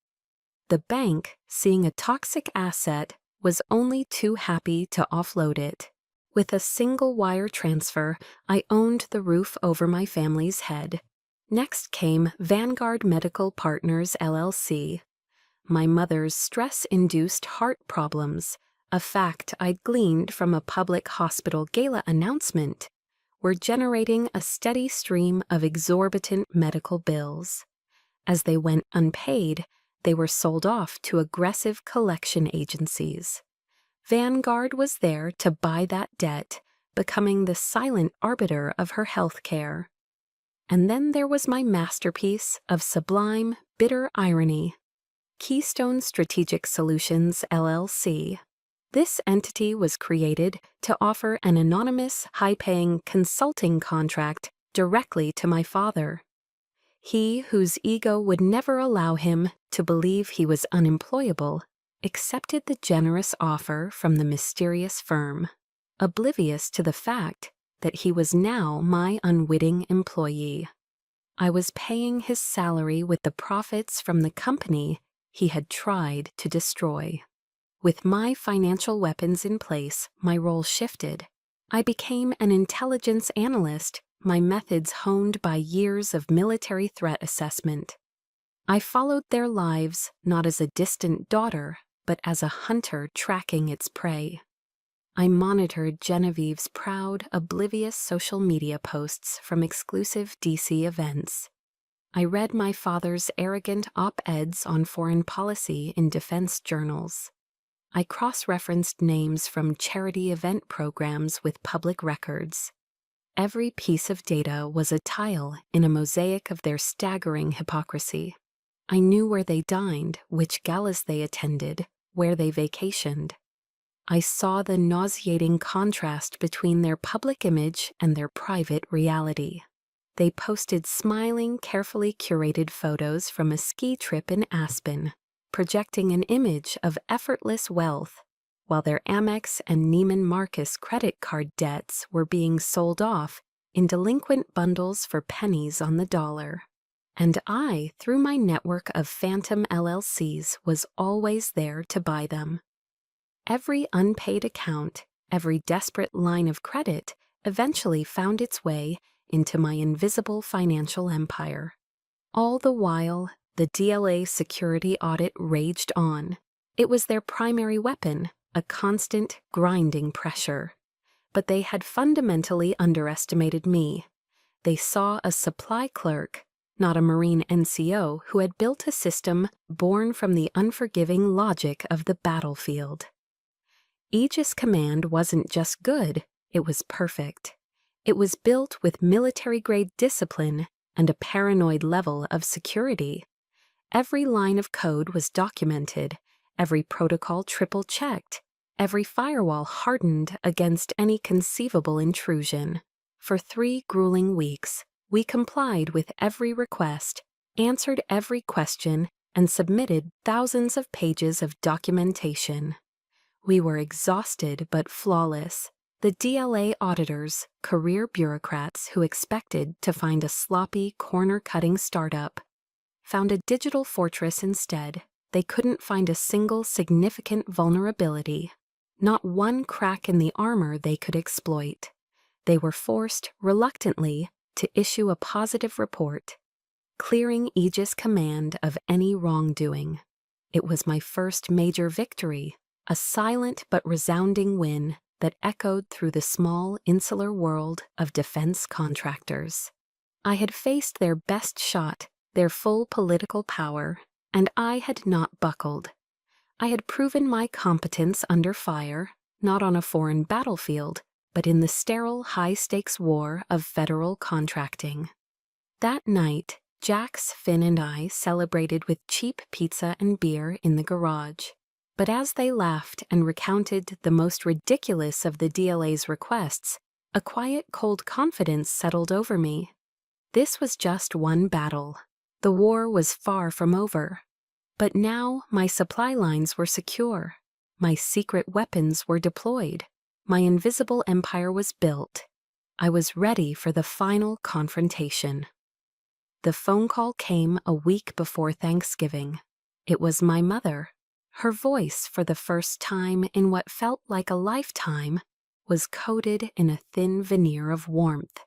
The bank, seeing a toxic asset, was only too happy to offload it. With a single wire transfer, I owned the roof over my family's head. Next came Vanguard Medical Partners LLC. My mother's stress-induced heart problems, a fact I'd gleaned from a public hospital gala announcement, were generating a steady stream of exorbitant medical bills. As they went unpaid, they were sold off to aggressive collection agencies. Vanguard was there to buy that debt, becoming the silent arbiter of her health care. And then there was my masterpiece of sublime, bitter irony, Keystone Strategic Solutions LLC. This entity was created to offer an anonymous, high-paying consulting contract directly to my father. He, whose ego would never allow him to believe he was unemployable, accepted the generous offer from the mysterious firm, oblivious to the fact that he was now my unwitting employee. I was paying his salary with the profits from the company he had tried to destroy. With my financial weapons in place, my role shifted. I became an intelligence analyst, my methods honed by years of military threat assessment. I followed their lives not as a distant daughter, but as a hunter tracking its prey. I monitored Genevieve's proud, oblivious social media posts from exclusive DC events. I read my father's arrogant op-eds on foreign policy in defense journals. I cross-referenced names from charity event programs with public records. Every piece of data was a tile in a mosaic of their staggering hypocrisy. I knew where they dined, which galas they attended, where they vacationed. I saw the nauseating contrast between their public image and their private reality. They posted smiling, carefully curated photos from a ski trip in Aspen, projecting an image of effortless wealth, while their Amex and Neiman Marcus credit card debts were being sold off in delinquent bundles for pennies on the dollar. And I, through my network of phantom LLCs, was always there to buy them. Every unpaid account, every desperate line of credit eventually found its way into my invisible financial empire. All the while, the DLA security audit raged on. It was their primary weapon, a constant, grinding pressure. But they had fundamentally underestimated me. They saw a supply clerk, not a Marine NCO who had built a system born from the unforgiving logic of the battlefield. Aegis Command wasn't just good, it was perfect. It was built with military-grade discipline and a paranoid level of security. Every line of code was documented, every protocol triple-checked, every firewall hardened against any conceivable intrusion. For 3 grueling weeks, we complied with every request, answered every question, and submitted thousands of pages of documentation. We were exhausted but flawless. The DLA auditors, career bureaucrats who expected to find a sloppy, corner-cutting startup, found a digital fortress instead. They couldn't find a single significant vulnerability, not one crack in the armor they could exploit. They were forced, reluctantly, to issue a positive report, clearing Aegis Command of any wrongdoing. It was my first major victory, a silent but resounding win that echoed through the small, insular world of defense contractors. I had faced their best shot, their full political power, and I had not buckled. I had proven my competence under fire, not on a foreign battlefield, but in the sterile, high-stakes war of federal contracting. That night, Jax, Finn, and I celebrated with cheap pizza and beer in the garage. But as they laughed and recounted the most ridiculous of the DLA's requests, a quiet, cold confidence settled over me. This was just one battle. The war was far from over. But now my supply lines were secure. My secret weapons were deployed. My invisible empire was built. I was ready for the final confrontation. The phone call came a week before Thanksgiving. It was my mother. Her voice, for the first time in what felt like a lifetime, was coated in a thin veneer of warmth.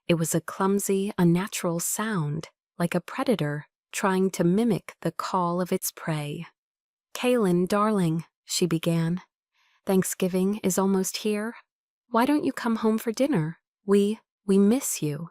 It was a clumsy, unnatural sound, like a predator trying to mimic the call of its prey. "Kaylin, darling," she began, "Thanksgiving is almost here. Why don't you come home for dinner? We miss you."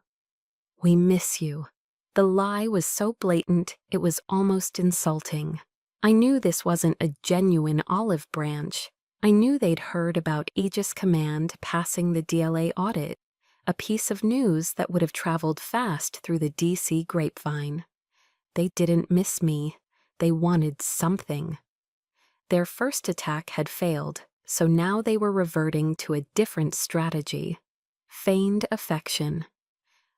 We miss you. The lie was so blatant it was almost insulting. I knew this wasn't a genuine olive branch. I knew they'd heard about Aegis Command passing the DLA audit, a piece of news that would have traveled fast through the DC grapevine. They didn't miss me. They wanted something. Their first attack had failed. so now they were reverting to a different strategy: feigned affection.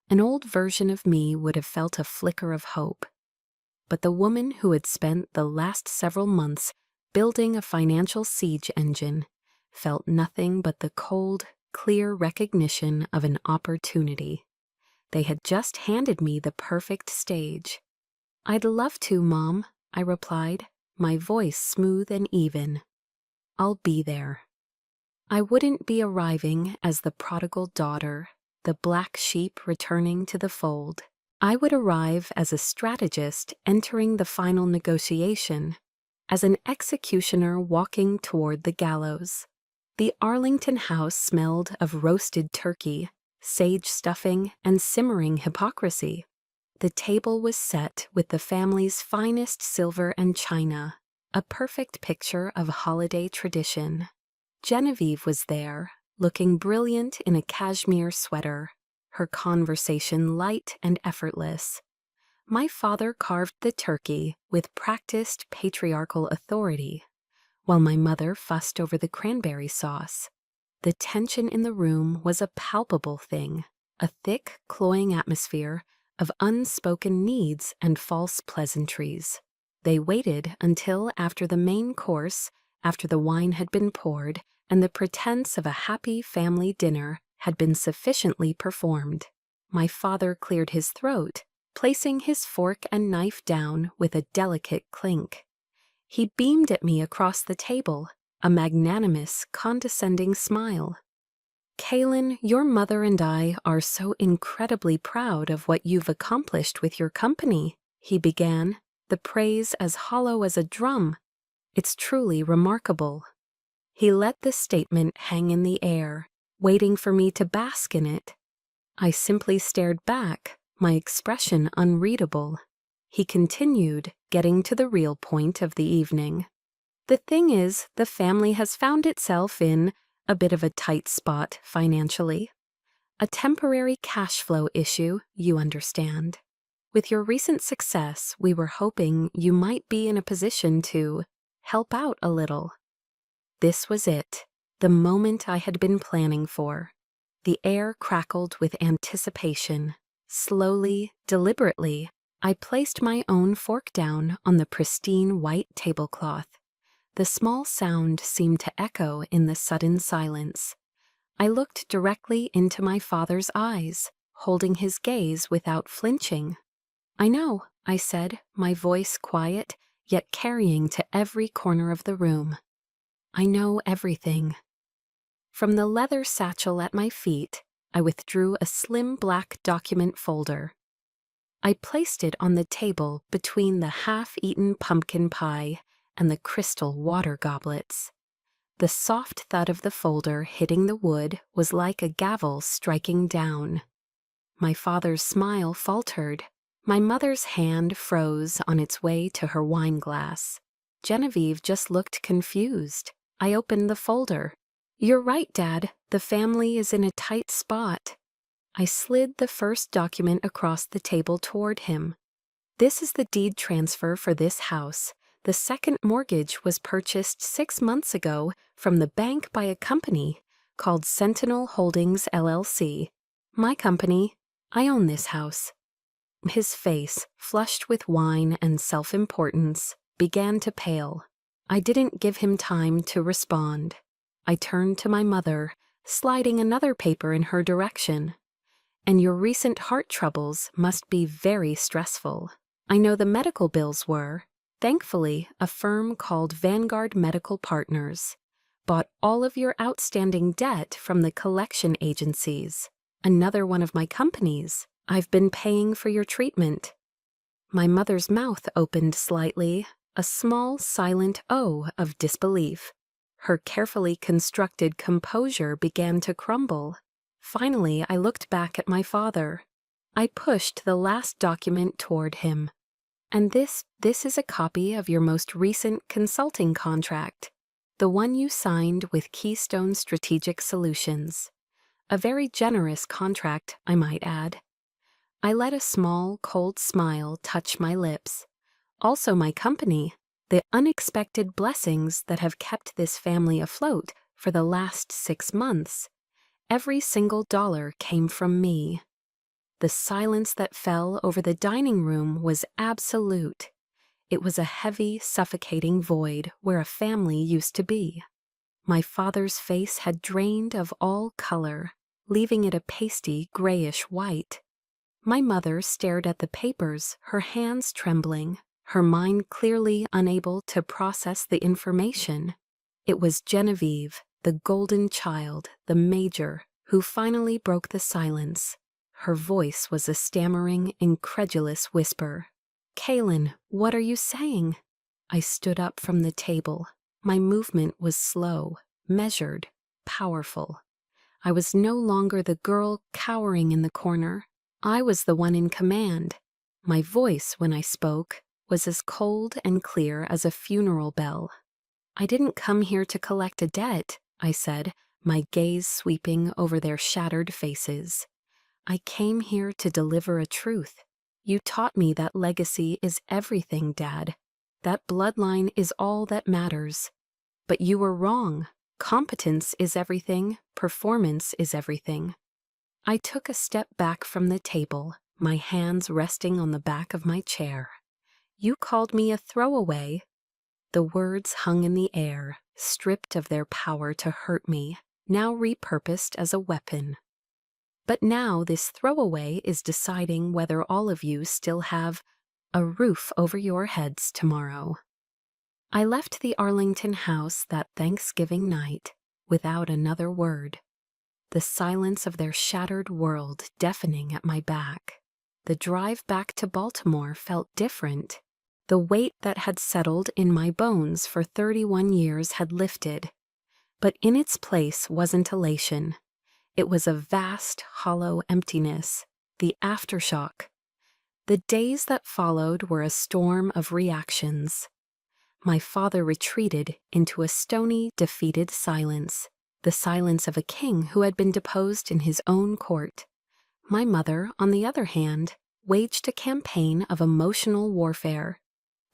An old version of me would have felt a flicker of hope. But the woman who had spent the last several months building a financial siege engine felt nothing but the cold, clear recognition of an opportunity. They had just handed me the perfect stage. "I'd love to, Mom," I replied, my voice smooth and even. "I'll be there." I wouldn't be arriving as the prodigal daughter, the black sheep returning to the fold. I would arrive as a strategist entering the final negotiation, as an executioner walking toward the gallows. The Arlington house smelled of roasted turkey, sage stuffing, and simmering hypocrisy. The table was set with the family's finest silver and china, a perfect picture of holiday tradition. Genevieve was there, looking brilliant in a cashmere sweater, her conversation light and effortless. My father carved the turkey with practiced patriarchal authority, while my mother fussed over the cranberry sauce. The tension in the room was a palpable thing, a thick, cloying atmosphere of unspoken needs and false pleasantries. They waited until after the main course, after the wine had been poured, and the pretense of a happy family dinner had been sufficiently performed. My father cleared his throat, placing his fork and knife down with a delicate clink. He beamed at me across the table, a magnanimous, condescending smile. "Kaylin, your mother and I are so incredibly proud of what you've accomplished with your company," he began, the praise as hollow as a drum. "It's truly remarkable." He let the statement hang in the air, waiting for me to bask in it. I simply stared back, my expression unreadable. He continued, getting to the real point of the evening. "The thing is, the family has found itself in a bit of a tight spot financially. A temporary cash flow issue, you understand. With your recent success, we were hoping you might be in a position to help out a little." This was it, the moment I had been planning for. The air crackled with anticipation. Slowly, deliberately, I placed my own fork down on the pristine white tablecloth. The small sound seemed to echo in the sudden silence. I looked directly into my father's eyes, holding his gaze without flinching. "I know," I said, my voice quiet, yet carrying to every corner of the room. "I know everything." From the leather satchel at my feet, I withdrew a slim black document folder. I placed it on the table between the half-eaten pumpkin pie and the crystal water goblets. The soft thud of the folder hitting the wood was like a gavel striking down. My father's smile faltered. My mother's hand froze on its way to her wine glass. Genevieve just looked confused. I opened the folder. "You're right, Dad. The family is in a tight spot." I slid the first document across the table toward him. "This is the deed transfer for this house. The second mortgage was purchased 6 months ago from the bank by a company called Sentinel Holdings, LLC. My company. I own this house." His face, flushed with wine and self-importance, began to pale. I didn't give him time to respond. I turned to my mother, sliding another paper in her direction. "And your recent heart troubles must be very stressful. I know the medical bills were. Thankfully, a firm called Vanguard Medical Partners bought all of your outstanding debt from the collection agencies. Another one of my companies. I've been paying for your treatment." My mother's mouth opened slightly, a small, silent O of disbelief. Her carefully constructed composure began to crumble. Finally, I looked back at my father. I pushed the last document toward him. "And this is a copy of your most recent consulting contract, the one you signed with Keystone Strategic Solutions. A very generous contract, I might add." I let a small, cold smile touch my lips. "Also my company. The unexpected blessings that have kept this family afloat for the last 6 months. Every single dollar came from me. The silence that fell over the dining room was absolute. It was a heavy, suffocating void where a family used to be. My father's face had drained of all color, leaving it a pasty, grayish white. My mother stared at the papers, her hands trembling, her mind clearly unable to process the information. It was Genevieve, the golden child, the major, who finally broke the silence. Her voice was a stammering, incredulous whisper. "Kaylin, what are you saying?" I stood up from the table. My movement was slow, measured, powerful. I was no longer the girl cowering in the corner. I was the one in command. My voice, when I spoke, was as cold and clear as a funeral bell. "I didn't come here to collect a debt," I said, my gaze sweeping over their shattered faces. "I came here to deliver a truth. You taught me that legacy is everything, Dad. That bloodline is all that matters. But you were wrong. Competence is everything. Performance is everything." I took a step back from the table, my hands resting on the back of my chair. "You called me a throwaway." The words hung in the air, stripped of their power to hurt me, now repurposed as a weapon. But now this throwaway is deciding whether all of you still have a roof over your heads tomorrow. I left the Arlington house that Thanksgiving night without another word. The silence of their shattered world deafening at my back. The drive back to Baltimore felt different. The weight that had settled in my bones for 31 years had lifted. But in its place wasn't elation. It was a vast, hollow emptiness, the aftershock. The days that followed were a storm of reactions. My father retreated into a stony, defeated silence, the silence of a king who had been deposed in his own court. My mother, on the other hand, waged a campaign of emotional warfare.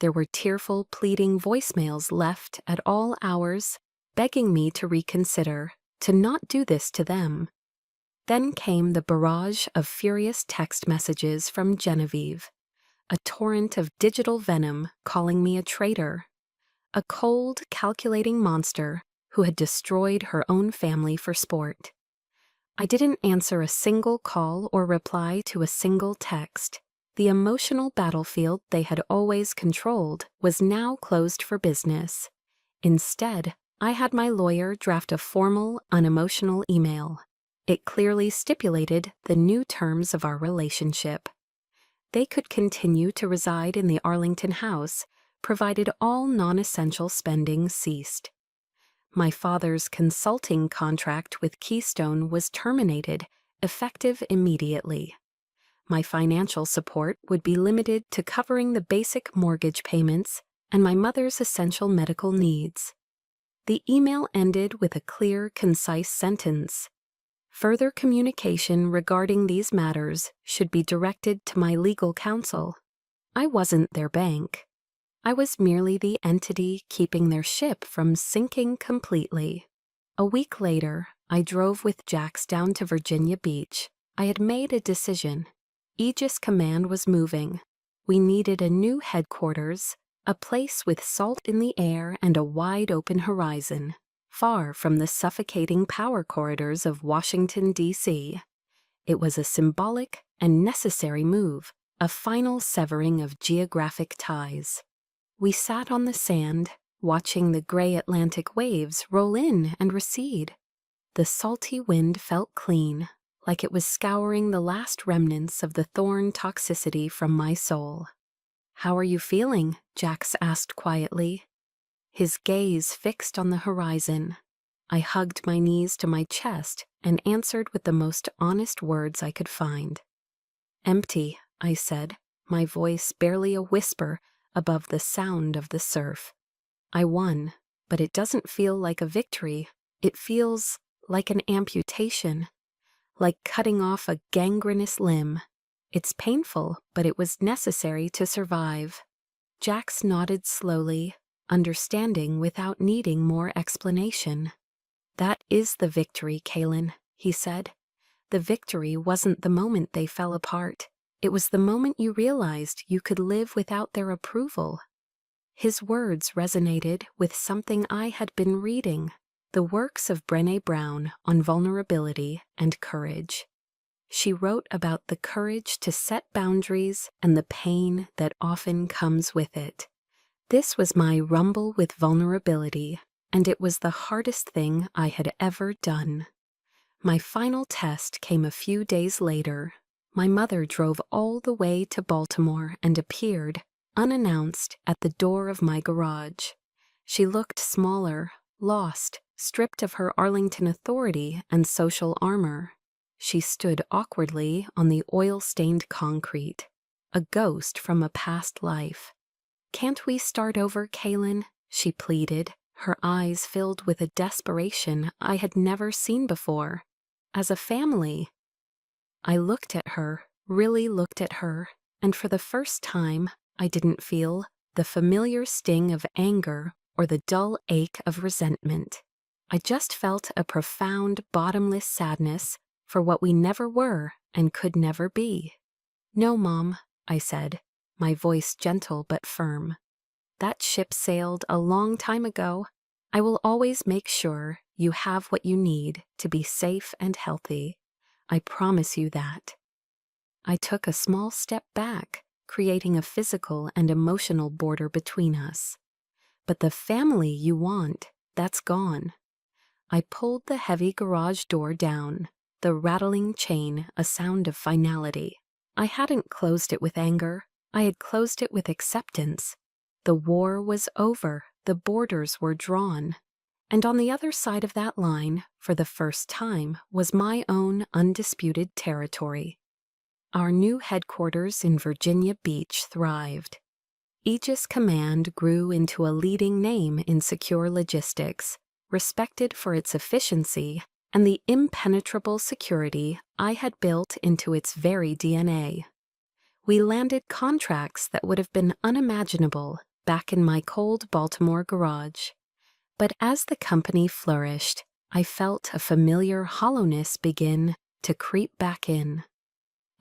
There were tearful, pleading voicemails left at all hours, begging me to reconsider, to not do this to them. Then came the barrage of furious text messages from Genevieve, a torrent of digital venom calling me a traitor, a cold, calculating monster who had destroyed her own family for sport. I didn't answer a single call or reply to a single text. The emotional battlefield they had always controlled was now closed for business. Instead, I had my lawyer draft a formal, unemotional email. It clearly stipulated the new terms of our relationship. They could continue to reside in the Arlington house, provided all non-essential spending ceased. My father's consulting contract with Keystone was terminated, effective immediately. My financial support would be limited to covering the basic mortgage payments and my mother's essential medical needs. The email ended with a clear, concise sentence. Further communication regarding these matters should be directed to my legal counsel. I wasn't their bank. I was merely the entity keeping their ship from sinking completely. A week later, I drove with Jax down to Virginia Beach. I had made a decision. Aegis Command was moving. We needed a new headquarters, a place with salt in the air and a wide-open horizon, far from the suffocating power corridors of Washington, D.C. It was a symbolic and necessary move, a final severing of geographic ties. We sat on the sand, watching the gray Atlantic waves roll in and recede. The salty wind felt clean, like it was scouring the last remnants of the thorn toxicity from my soul. "How are you feeling?" Jax asked quietly. His gaze fixed on the horizon. I hugged my knees to my chest and answered with the most honest words I could find. "Empty," I said, my voice barely a whisper above the sound of the surf. "I won, but it doesn't feel like a victory. It feels like an amputation, like cutting off a gangrenous limb. It's painful, but it was necessary to survive." Jax nodded slowly, understanding without needing more explanation. "That is the victory, Kaylin," he said. "The victory wasn't the moment they fell apart. It was the moment you realized you could live without their approval." His words resonated with something I had been reading, the works of Brené Brown on vulnerability and courage. She wrote about the courage to set boundaries and the pain that often comes with it. This was my rumble with vulnerability, and it was the hardest thing I had ever done. My final test came a few days later. My mother drove all the way to Baltimore and appeared, unannounced, at the door of my garage. She looked smaller, lost, stripped of her Arlington authority and social armor. She stood awkwardly on the oil-stained concrete, a ghost from a past life. "Can't we start over, Kaylin?" she pleaded, her eyes filled with a desperation I had never seen before. "As a family." I looked at her, really looked at her, and for the first time, I didn't feel the familiar sting of anger or the dull ache of resentment. I just felt a profound, bottomless sadness for what we never were and could never be. "No, Mom," I said, my voice gentle but firm. "That ship sailed a long time ago. I will always make sure you have what you need to be safe and healthy. I promise you that." I took a small step back, creating a physical and emotional border between us. "But the family you want, that's gone." I pulled the heavy garage door down, the rattling chain a sound of finality. I hadn't closed it with anger. I had closed it with acceptance. The war was over. The borders were drawn. And on the other side of that line, for the first time, was my own undisputed territory. Our new headquarters in Virginia Beach thrived. Aegis Command grew into a leading name in secure logistics, respected for its efficiency and the impenetrable security I had built into its very DNA. We landed contracts that would have been unimaginable back in my cold Baltimore garage. But as the company flourished, I felt a familiar hollowness begin to creep back in.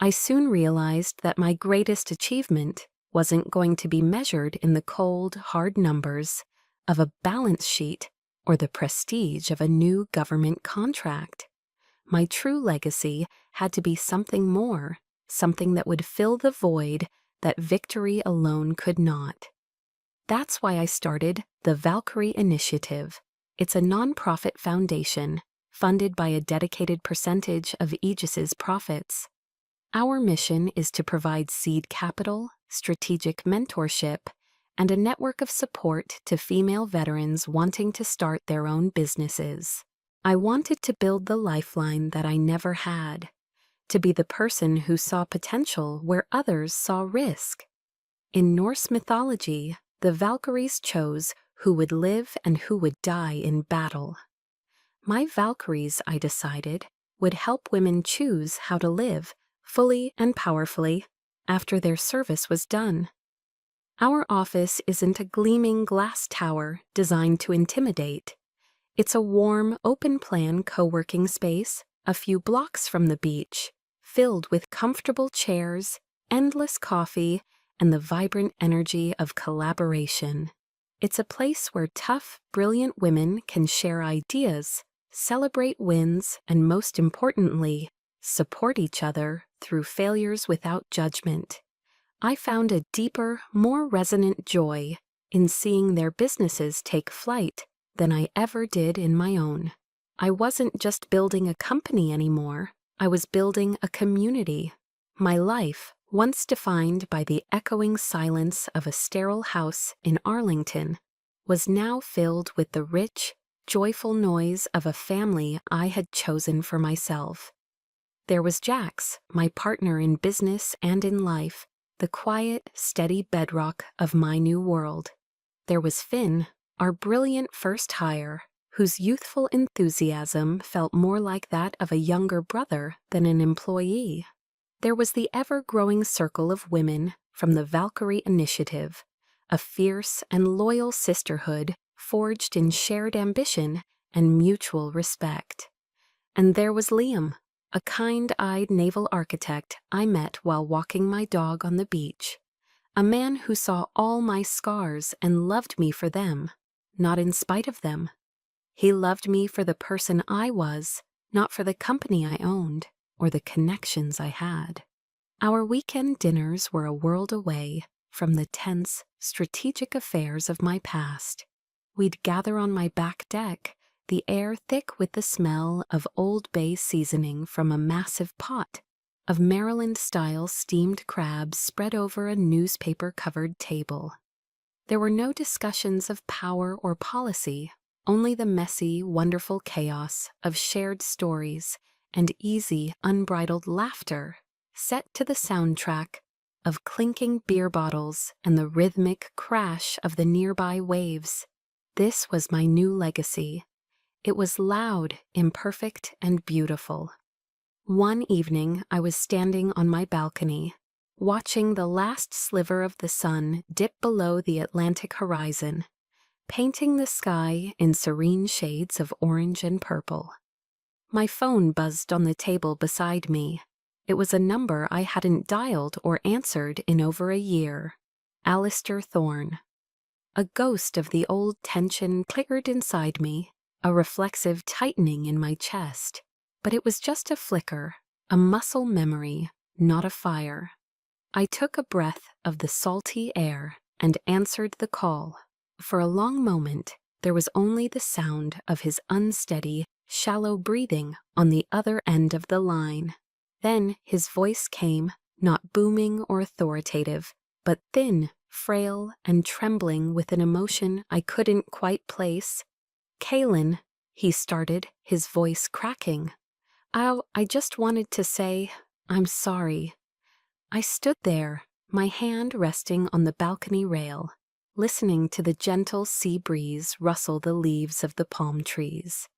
I soon realized that my greatest achievement wasn't going to be measured in the cold, hard numbers of a balance sheet or the prestige of a new government contract. My true legacy had to be something more, something that would fill the void that victory alone could not. That's why I started the Valkyrie Initiative. It's a nonprofit foundation funded by a dedicated percentage of Aegis's profits. Our mission is to provide seed capital, strategic mentorship, and a network of support to female veterans wanting to start their own businesses. I wanted to build the lifeline that I never had, to be the person who saw potential where others saw risk. In Norse mythology, the Valkyries chose who would live and who would die in battle. My Valkyries, I decided, would help women choose how to live fully and powerfully after their service was done. Our office isn't a gleaming glass tower designed to intimidate. It's a warm, open-plan co-working space a few blocks from the beach, filled with comfortable chairs, endless coffee, and the vibrant energy of collaboration. It's a place where tough, brilliant women can share ideas, celebrate wins, and most importantly, support each other through failures without judgment. I found a deeper, more resonant joy in seeing their businesses take flight than I ever did in my own. I wasn't just building a company anymore. I was building a community. My life, once defined by the echoing silence of a sterile house in Arlington, was now filled with the rich, joyful noise of a family I had chosen for myself. There was Jax, my partner in business and in life, the quiet, steady bedrock of my new world. There was Finn, our brilliant first hire, whose youthful enthusiasm felt more like that of a younger brother than an employee. There was the ever-growing circle of women from the Valkyrie Initiative, a fierce and loyal sisterhood forged in shared ambition and mutual respect. And there was Liam, a kind-eyed naval architect I met while walking my dog on the beach, a man who saw all my scars and loved me for them, not in spite of them. He loved me for the person I was, not for the company I owned or the connections I had. Our weekend dinners were a world away from the tense, strategic affairs of my past. We'd gather on my back deck, the air thick with the smell of Old Bay seasoning from a massive pot of Maryland-style steamed crabs spread over a newspaper-covered table. There were no discussions of power or policy, only the messy, wonderful chaos of shared stories and easy, unbridled laughter, set to the soundtrack of clinking beer bottles and the rhythmic crash of the nearby waves. This was my new legacy. It was loud, imperfect, and beautiful. One evening, I was standing on my balcony, watching the last sliver of the sun dip below the Atlantic horizon, painting the sky in serene shades of orange and purple. My phone buzzed on the table beside me. It was a number I hadn't dialed or answered in over a year. Alistair Thorne. A ghost of the old tension flickered inside me, a reflexive tightening in my chest. But it was just a flicker, a muscle memory, not a fire. I took a breath of the salty air and answered the call. For a long moment, there was only the sound of his unsteady, shallow breathing on the other end of the line. Then his voice came, not booming or authoritative, but thin, frail, and trembling with an emotion I couldn't quite place. "Kaylin," he started, his voice cracking. I just wanted to say, I'm sorry." I stood there, my hand resting on the balcony rail, listening to the gentle sea breeze rustle the leaves of the palm trees.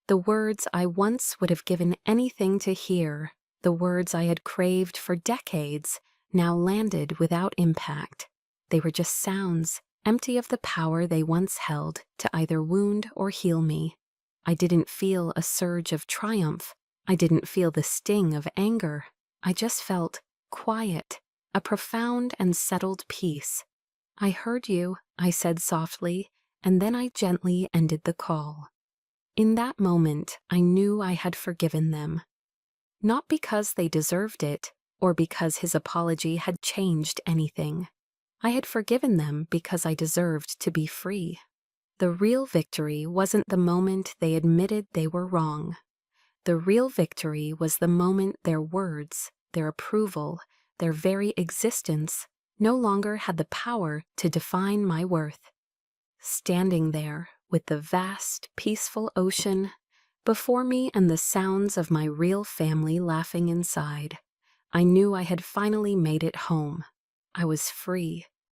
The words I once would have given anything to hear, the words I had craved for decades, now landed without impact. They were just sounds, empty of the power they once held to either wound or heal me. I didn't feel a surge of triumph. I didn't feel the sting of anger. I just felt quiet, a profound and settled peace. "I heard you," I said softly, and then I gently ended the call. In that moment, I knew I had forgiven them. Not because they deserved it, or because his apology had changed anything. I had forgiven them because I deserved to be free. The real victory wasn't the moment they admitted they were wrong. The real victory was the moment their words, their approval, their very existence no longer had the power to define my worth. Standing there, with the vast, peaceful ocean before me and the sounds of my real family laughing inside, I knew I had finally made it home. I was free.